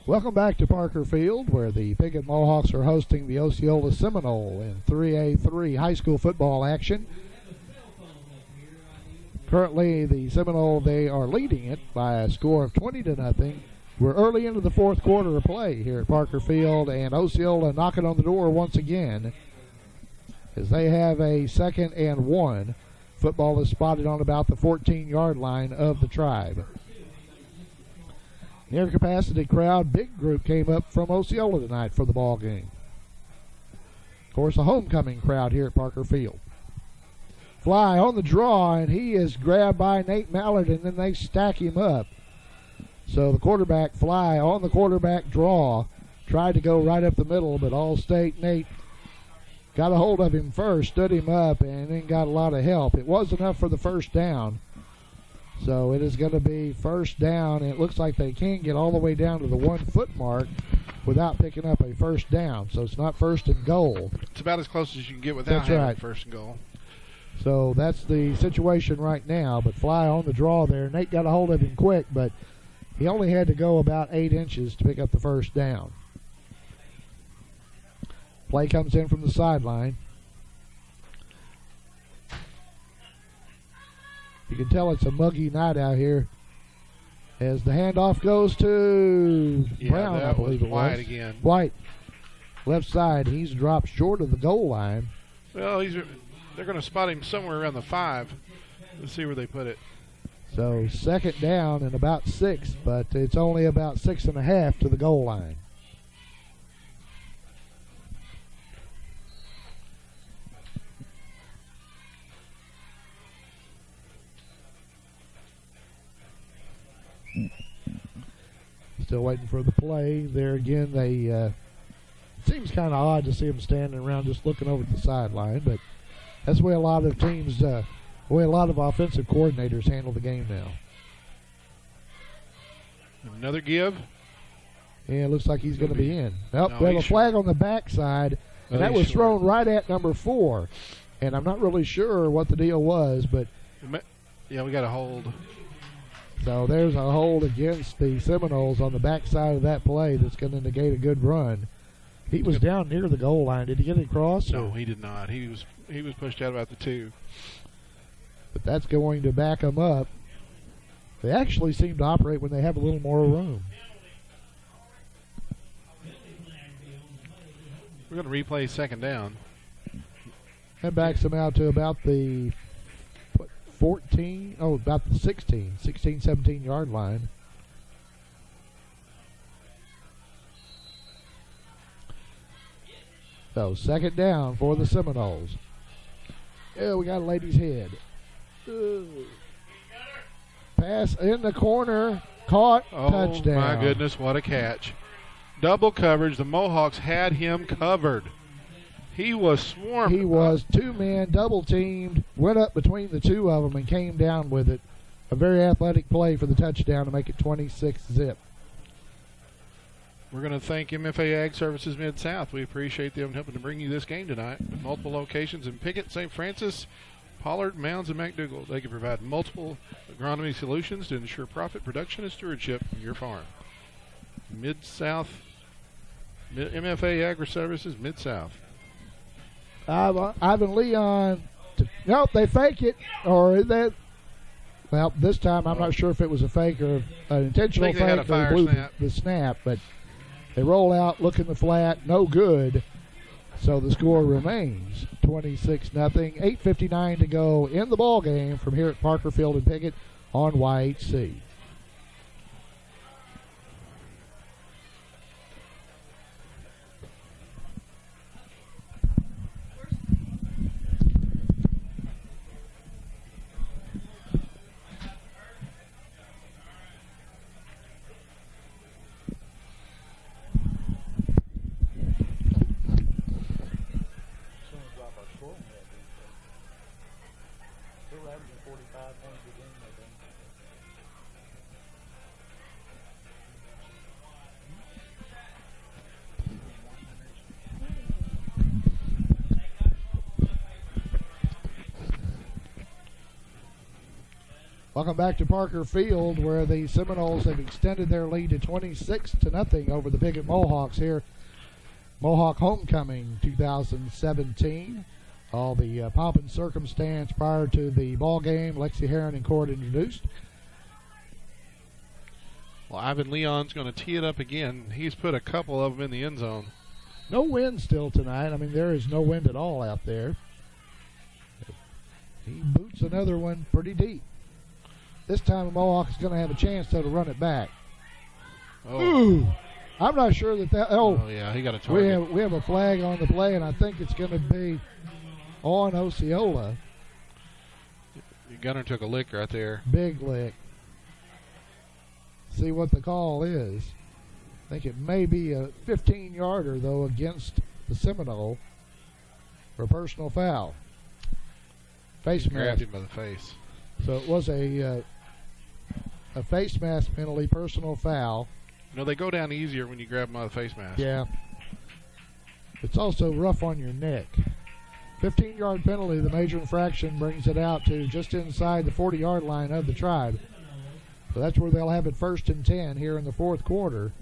Welcome back to Parker Field, where the Piggott Mohawks are hosting the Osceola Seminole in 3A3 high school football action. Currently, the Seminole, they are leading it by a score of 20-0. We're early into the fourth quarter of play here at Parker Field, and Osceola knocking on the door once again as they have a 2nd and 1. Football is spotted on about the 14-yard line of the Tribe. Near capacity crowd, big group came up from Osceola tonight for the ball game. Of course, a homecoming crowd here at Parker Field. Fly on the draw, and he is grabbed by Nate Mallard, and then they stack him up. So the quarterback, Fly, on the quarterback draw, tried to go right up the middle, but All-State Nate got a hold of him first, stood him up, and then got a lot of help. It was enough for the first down. So it is going to be first down, and it looks like they can't get all the way down to the 1-foot mark without picking up a first down. So it's not first and goal. It's about as close as you can get without having first and goal. So that's the situation right now. But Fly on the draw there. Nate got a hold of him quick, but he only had to go about 8 inches to pick up the first down. Play comes in from the sideline. You can tell it's a muggy night out here as the handoff goes to Brown, I believe it was. White again. White, left side. He's dropped short of the goal line. Well, they're going to spot him somewhere around the 5. Let's see where they put it. So 2nd down and about 6, but it's only about 6.5 to the goal line. Still waiting for the play. There again, it seems kind of odd to see them standing around just looking over at the sideline, but that's the way a lot of teams, the way a lot of offensive coordinators handle the game now. Another give. Yeah, it looks like he's going to be in. Nope, we have a flag on the backside, and that was thrown right at number 4. And I'm not really sure what the deal was, but yeah, we got a hold. So there's a hold against the Seminoles on the backside of that play that's going to negate a good run. He was down near the goal line. Did he get it across? No, he did not. He was pushed out about the 2. But that's going to back them up. They actually seem to operate when they have a little more room. We're going to replay 2nd down. That backs them out to about the 14, about the 16, 17-yard line. So 2nd down for the Seminoles. Yeah, we got a lady's head. Pass in the corner, caught, touchdown. Oh, my goodness, what a catch. Double coverage. The Mohawks had him covered. He was swarmed. He was 2 men, double teamed, went up between the 2 of them and came down with it. A very athletic play for the touchdown to make it 26-zip. We're going to thank MFA Ag Services Mid-South. We appreciate them helping to bring you this game tonight. With multiple locations in Piggott, St. Francis, Pollard, Mounds, and McDougall. They can provide multiple agronomy solutions to ensure profit, production, and stewardship from your farm. Mid-South, MFA Agri Services Mid-South. Ivan Leon Nope, they fake it, or that. Well, this time I'm not sure if it was a fake or an intentional they had a fake. fire Blew snap. the snap, but they roll out, look in the flat, no good. So the score remains 26-0. 8:59 to go in the ball game from here at Parker Field and Piggott on YHC. Welcome back to Parker Field, where the Seminoles have extended their lead to 26-0 over the Piggott Mohawks here. Mohawk Homecoming 2017. All the pomp and circumstance prior to the ball game. Lexi Heron and court introduced. Well, Ivan Leon's going to tee it up again. He's put a couple of them in the end zone. No wind still tonight. I mean, there is no wind at all out there. He boots another one pretty deep. This time the Mohawk is going to have a chance, though, to run it back. Oh. Ooh. I'm not sure that. Oh, yeah, he got a target. We have a flag on the play, and I think it's going to be on Osceola. Gunner took a lick right there. Big lick. See what the call is. I think it may be a 15-yarder, though, against the Seminole for a personal foul. Face Grabbed mask. him by the face. So it was a face mask penalty, personal foul. No, they go down easier when you grab them by the face mask. Yeah. It's also rough on your neck. 15-yard penalty, the major infraction brings it out to just inside the 40-yard line of the Tribe. So that's where they'll have it 1st and 10 here in the fourth quarter,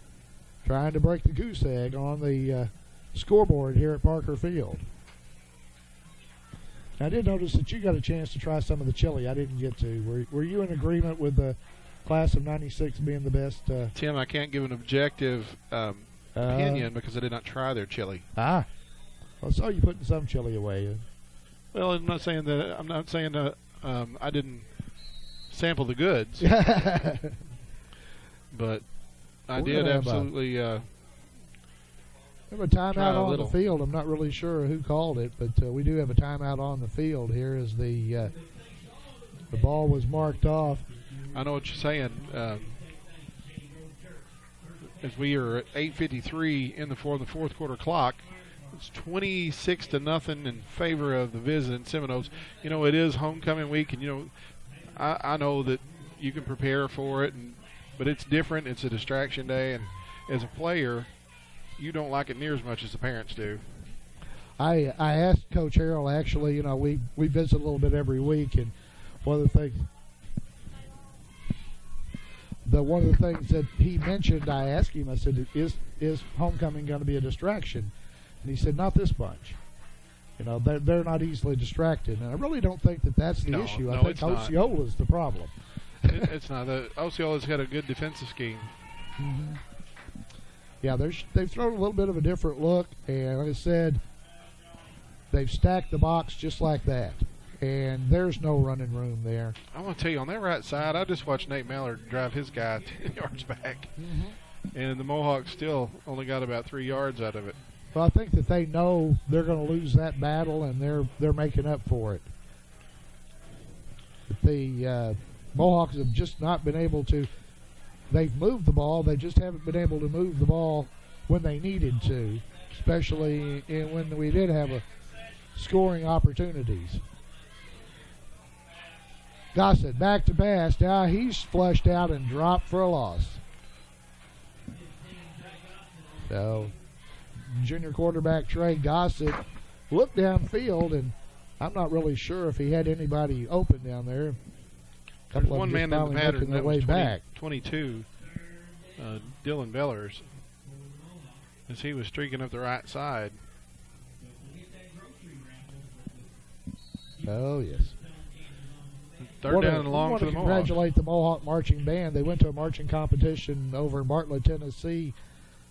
trying to break the goose egg on the scoreboard here at Parker Field. I did notice that you got a chance to try some of the chili I didn't get to. Were you in agreement with the class of 96 being the best? Tim, I can't give an objective opinion because I did not try their chili. Well, I saw you putting some chili away. Well, I'm not saying that I didn't sample the goods, but I did absolutely. We have a timeout on the field. I'm not really sure who called it, but we do have a timeout on the field here as the ball was marked off. I know what you're saying. As we are at 8:53 in the fourth quarter clock, it's 26-0 in favor of the visiting Seminoles. You know, it is homecoming week, and you know, I know that you can prepare for it, but it's different. It's a distraction day, and as a player, you don't like it near as much as the parents do. I asked Coach Harrell, actually, you know, we visit a little bit every week, and one of the things that he mentioned, I asked him, I said, is homecoming going to be a distraction? And he said, not this bunch. You know, they're not easily distracted, and I really don't think that that's the issue. I think Osceola's the problem. It's not. Osceola's got a good defensive scheme. Mm-hmm. Yeah, they've thrown a little bit of a different look, and like I said, they've stacked the box just like that, and there's no running room there. I want to tell you, on that right side, I just watched Nate Mallard drive his guy 10 yards back, and the Mohawks still only got about 3 yards out of it. Well, I think that they know they're going to lose that battle, and they're making up for it. But the Mohawks have just not been able to. They've moved the ball. They just haven't been able to move the ball when they needed to, especially when we did have scoring opportunities. Gossett back to pass. Now he's flushed out and dropped for a loss. So junior quarterback Trey Gossett looked downfield, and I'm not really sure if he had anybody open down there. There's one man in the pattern that was 22, Dylan Bellers, as he was streaking up the right side. Oh, yes. Third down and long for the I want to Mohawks. congratulate the Mohawk Marching Band. They went to a marching competition over in Bartlett, Tennessee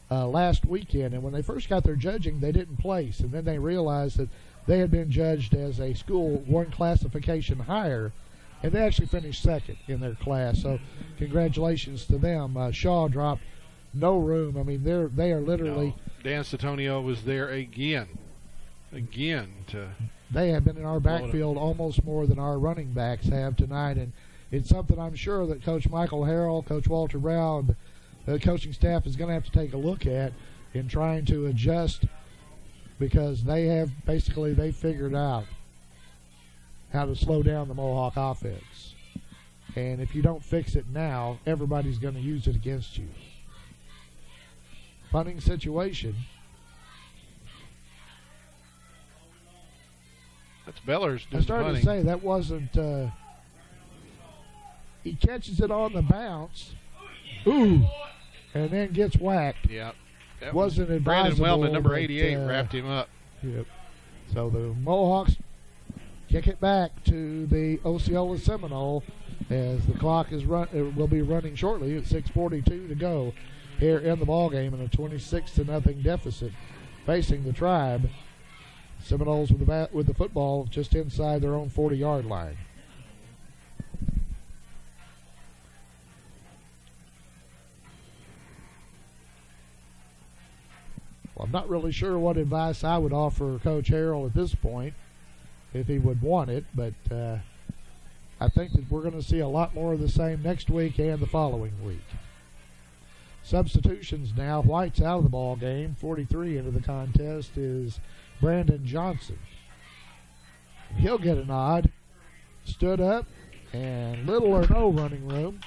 last weekend, and when they first got their judging, they didn't place, and then they realized that they had been judged as a school one classification higher, and they actually finished second in their class. So congratulations to them. Shaw dropped no room. I mean, they are literally. No. Dan Satonio was there again to. They have been in our backfield almost more than our running backs have tonight, and it's something I'm sure that Coach Michael Harrell, Coach Walter Brown, the coaching staff is going to have to take a look at in trying to adjust, because they figured out how to slow down the Mohawk offense. And if you don't fix it now, everybody's going to use it against you. Punting situation. That's Bellers. I started to say that wasn't. He catches it on the bounce. Ooh. And then gets whacked. Yeah. That wasn't advisable. Brandon Wellman, number 88, wrapped him up. Yep. So the Mohawks kick it back to the Osceola Seminole as the clock will be running shortly at 6:42 to go here in the ball game in a 26-0 deficit facing the Tribe. Seminoles with the football just inside their own 40-yard line. Well, I'm not really sure what advice I would offer Coach Harrell at this point, if he would want it, but I think that we're going to see a lot more of the same next week and the following week. Substitutions now. White's out of the ball game. 43 into the contest is Brandon Johnson. He'll get a nod. Stood up, and little or no running room.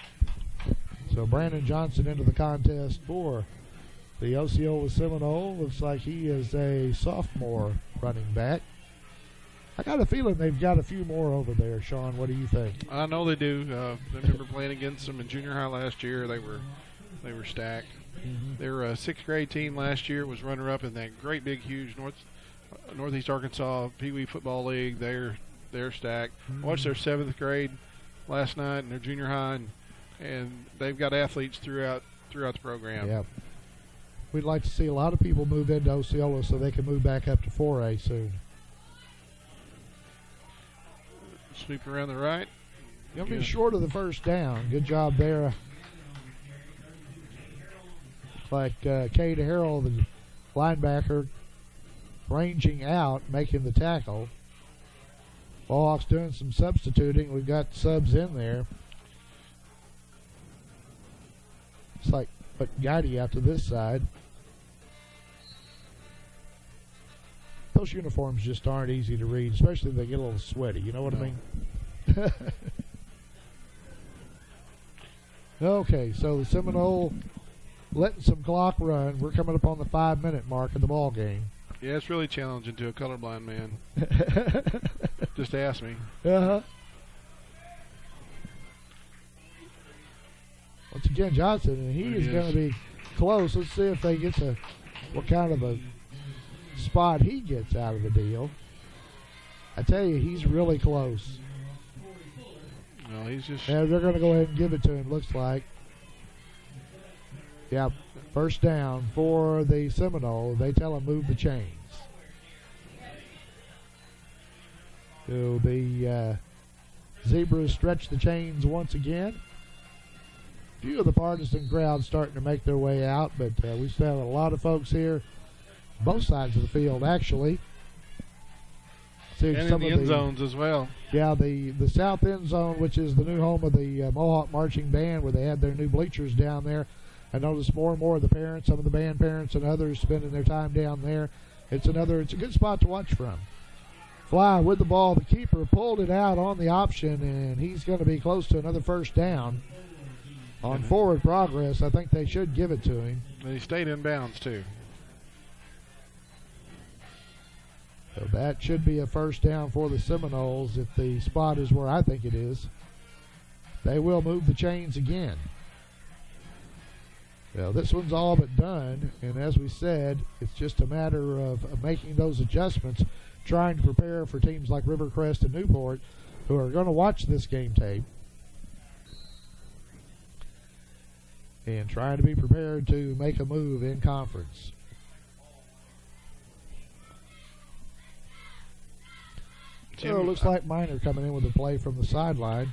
So Brandon Johnson into the contest for the Osceola Seminole. Looks like he is a sophomore running back. I got a feeling they've got a few more over there, Sean. What do you think? I know they do. I remember playing against them in junior high last year. They were stacked. Mm-hmm. Their sixth grade team last year was runner-up in that great big huge Northeast Arkansas Pee Wee Football League. They're stacked. Mm-hmm. I watched their seventh grade last night in their junior high, and they've got athletes throughout the program. Yeah. We'd like to see a lot of people move into Osceola so they can move back up to 4A soon. Sweep around the right. Going to be short of the first down. Good job there. Like Cade Harrell, the linebacker, ranging out, making the tackle. Mohawks doing some substituting. We've got subs in there. It's like put Gotti out to this side. Those uniforms just aren't easy to read, especially if they get a little sweaty. You know what I mean? Okay, so the Seminole letting some clock run. We're coming up on the 5-minute mark of the ball game. Yeah, it's really challenging to a colorblind man. Just ask me. Uh-huh. Once again, Johnson, and he is going to be close. Let's see if they get to what kind of a spot he gets out of the deal. I tell you, he's really close. No, he's just. Yeah, they're going to go ahead and give it to him, looks like. Yeah, first down for the Seminole. They tell him move the chains. So the Zebras stretch the chains once again. A few of the partisan crowds starting to make their way out, but we still have a lot of folks here, both sides of the field, actually. See and some in the of end zones as well. Yeah, the south end zone, which is the new home of the Mohawk Marching Band, where they had their new bleachers down there. I noticed more and more of the parents, some of the band parents and others spending their time down there. It's a good spot to watch from. Fly with the ball. The keeper pulled it out on the option, and he's going to be close to another first down. On forward progress, I think they should give it to him. And he stayed in bounds, too. So that should be a first down for the Seminoles if the spot is where I think it is. They will move the chains again. Well, this one's all but done, and as we said, it's just a matter of making those adjustments, trying to prepare for teams like Rivercrest and Newport who are going to watch this game tape and trying to be prepared to make a move in conference. So it looks like Minor coming in with a play from the sideline.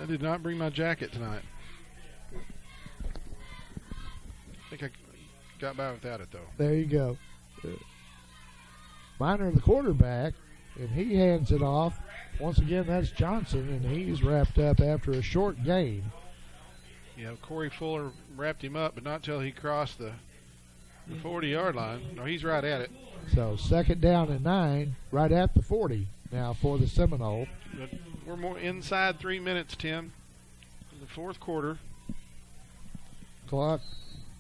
I did not bring my jacket tonight. I think I got by without it, though. There you go. Minor, the quarterback, and he hands it off. Once again, that's Johnson, and he's wrapped up after a short gain. Yeah, Corey Fuller wrapped him up, but not till he crossed the 40-yard line. No, he's right at it. So 2nd down and 9, right at the 40 now for the Seminole. But we're more inside 3 minutes, Tim, in the 4th quarter. Clock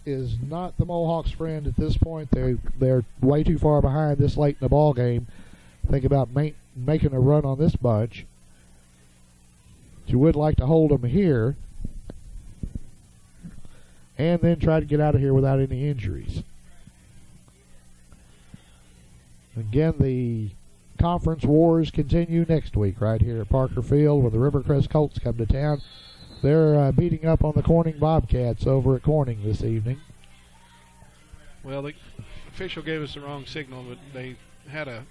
is not the Mohawks' friend at this point. They're way too far behind this late in the ball game. Think about making a run on this bunch. You would like to hold them here and then try to get out of here without any injuries. Again, the conference wars continue next week right here at Parker Field when the Rivercrest Colts come to town. They're beating up on the Corning Bobcats over at Corning this evening. Well, the official gave us the wrong signal, but they had the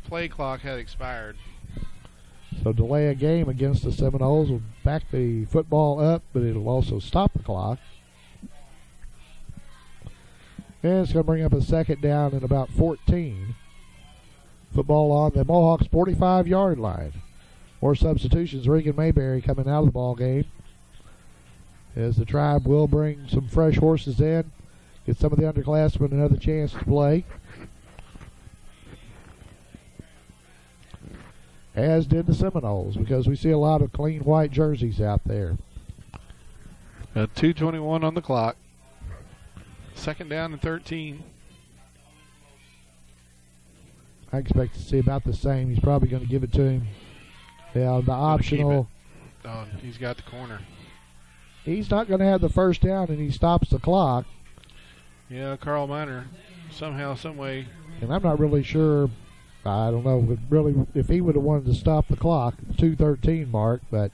play clock had expired. So delay a game against the Seminoles will back the football up, but it'll also stop the clock. And it's going to bring up a 2nd down and about 14. Football on the Mohawks' 45-yard line. More substitutions. Regan Mayberry coming out of the ball game, as the Tribe will bring some fresh horses in, get some of the underclassmen another chance to play. As did the Seminoles, because we see a lot of clean white jerseys out there. 2:21 on the clock. 2nd down and 13. I expect to see about the same. He's probably going to give it to him. Yeah, the optional. Oh, he's got the corner. He's not going to have the 1st down, and he stops the clock. Yeah, Carl Minor, somehow, some way. And I'm not really sure. I don't know really if he would have wanted to stop the clock at the 2:13 mark, but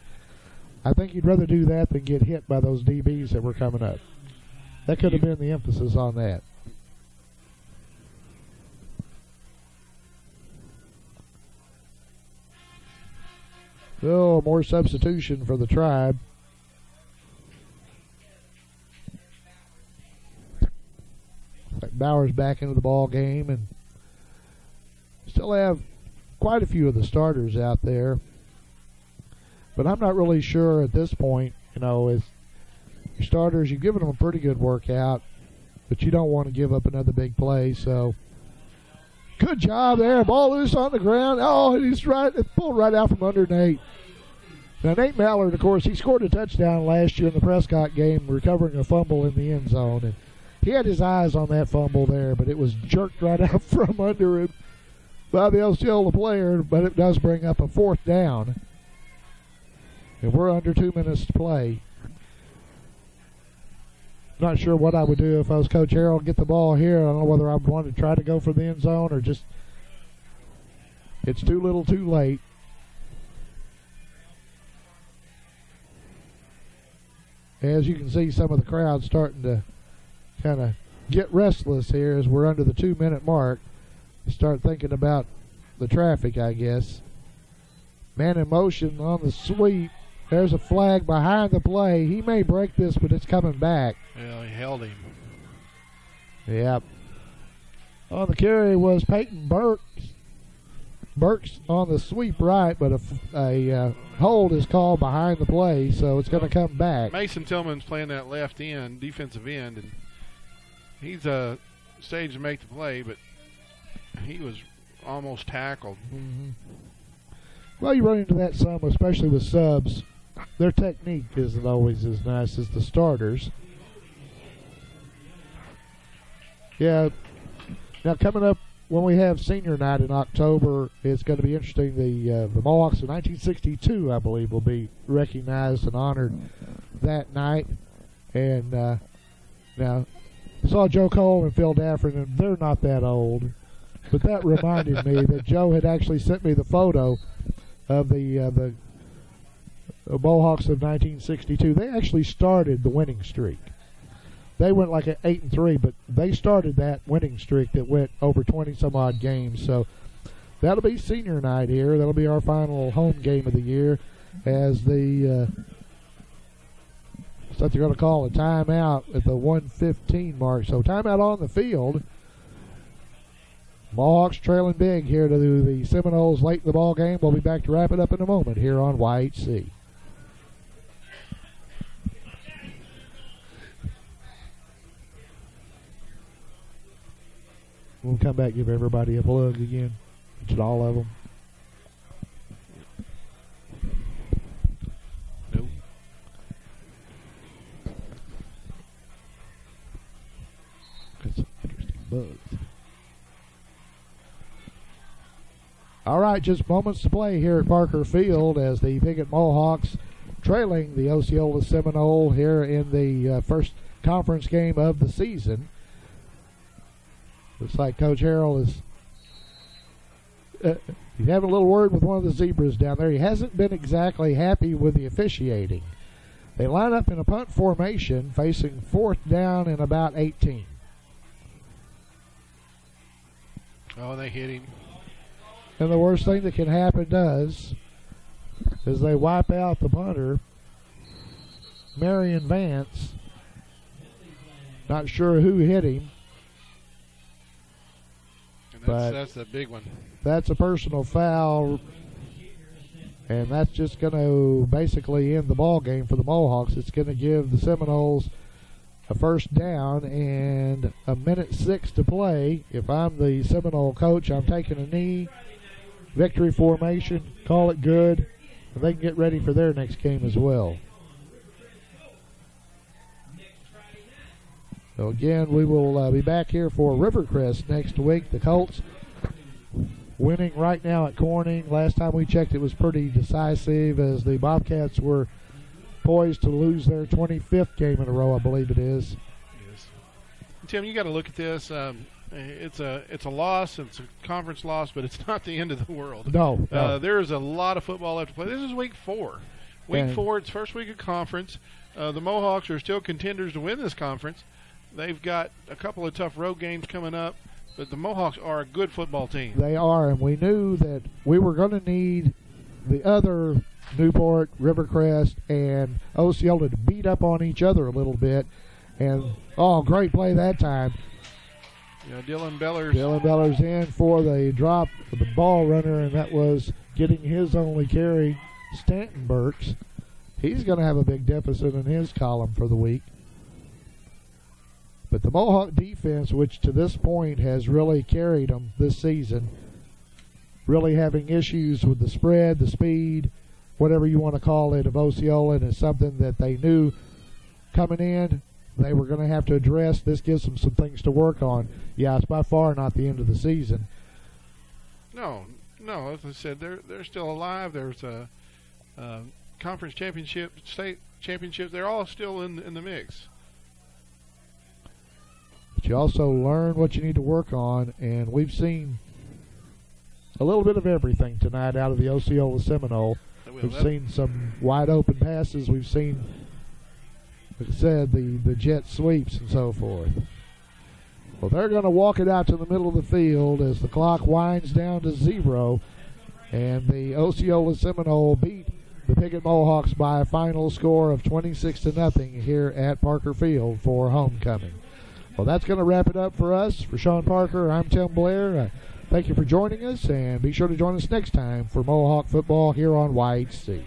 I think he'd rather do that than get hit by those DBs that were coming up. That could have been the emphasis on that. Oh, more substitution for the Tribe. Bauer's back into the ball game, and still have quite a few of the starters out there. But I'm not really sure at this point, you know, as your starters, you've given them a pretty good workout, but you don't want to give up another big play. So good job there. Ball loose on the ground. Oh, and he's pulled right out from under Nate. Now, Nate Mallard, of course, he scored a touchdown last year in the Prescott game, recovering a fumble in the end zone. And he had his eyes on that fumble there, but it was jerked right out from under him by the Osceola player, but it does bring up a 4th down. And we're under 2 minutes to play. Not sure what I would do if I was Coach Harrell. Get the ball here. I don't know whether I would want to try to go for the end zone or just it's too little too late. As you can see, some of the crowd starting to kind of get restless here as we're under the 2-minute mark. You start thinking about the traffic, I guess. Man in motion on the sweep. There's a flag behind the play. He may break this, but it's coming back. Yeah, he held him. Yep. On the carry was Peyton Burks. Burks on the sweep right, but a hold is called behind the play, so it's going to come back. Mason Tillman's playing that left end, defensive end, and he's staged to make the play, but he was almost tackled. Mm-hmm. Well, you run into that some, especially with subs. Their technique isn't always as nice as the starters. Yeah. Now, coming up when we have senior night in October, it's going to be interesting. The Mohawks of 1962, I believe, will be recognized and honored that night. And now, I saw Joe Cole and Phil Dafford, and they're not that old. But that reminded me that Joe had actually sent me the photo of the Mohawks of 1962. They actually started the winning streak. They went like at 8-3, but they started that winning streak that went over 20-some-odd games. So that'll be senior night here. That'll be our final home game of the year as the so they're going to call a timeout at the 1:15 mark. So timeout on the field. Mohawks trailing big here to the Seminoles late in the ball game. We'll be back to wrap it up in a moment here on YHC. We'll come back and give everybody a plug again. It's all of them. Nope. Got some interesting bugs. All right, just moments to play here at Parker Field as the Piggott Mohawks trailing the Osceola Seminole here in the first conference game of the season. Looks like Coach Harrell is he's having a little word with one of the Zebras down there. He hasn't been exactly happy with the officiating. They line up in a punt formation facing 4th down and about 18. Oh, they hit him. And the worst thing that can happen does is they wipe out the punter, Marion Vance. Not sure who hit him. And that's a big one. That's a personal foul, and that's just going to basically end the ball game for the Mohawks. It's going to give the Seminoles a first down and 1:06 to play. If I'm the Seminole coach, I'm taking a knee, victory formation, call it good, and they can get ready for their next game as well. So again, we will be back here for Rivercrest next week. The Colts winning right now at Corning. Last time we checked, it was pretty decisive as the Bobcats were poised to lose their 25th game in a row, I believe it is. Yes. Tim, you got to look at this. It's a loss. It's a conference loss, but it's not the end of the world. No. There is a lot of football left to play. This is week 4. Week 4, it's first week of conference. The Mohawks are still contenders to win this conference. They've got a couple of tough road games coming up, but the Mohawks are a good football team. They are, and we knew that we were going to need the other Newport, Rivercrest, and Osceola to beat up on each other a little bit. And, great play that time. Yeah, Dylan Bellers. Beller's in for the drop of the ball runner, and that was getting his only carry, Stanton Burks. He's going to have a big deficit in his column for the week. But the Mohawk defense, which to this point has really carried them this season, really having issues with the spread, the speed, whatever you want to call it, of Osceola, and it's something that they knew coming in they were going to have to address. This gives them some things to work on. Yeah, it's by far not the end of the season. No. As I said, they're still alive. There's a conference championship, state championships. They're all still in the mix. But you also learn what you need to work on, and we've seen a little bit of everything tonight out of the Osceola Seminole. We've seen some wide open passes. We've seen, like I said, the jet sweeps and so forth. Well, they're going to walk it out to the middle of the field as the clock winds down to 0, and the Osceola Seminole beat the Piggott Mohawks by a final score of 26-0 here at Parker Field for homecoming. Well, that's going to wrap it up for us. For Sean Parker, I'm Tim Blair. Thank you for joining us, and be sure to join us next time for Mohawk football here on YHC.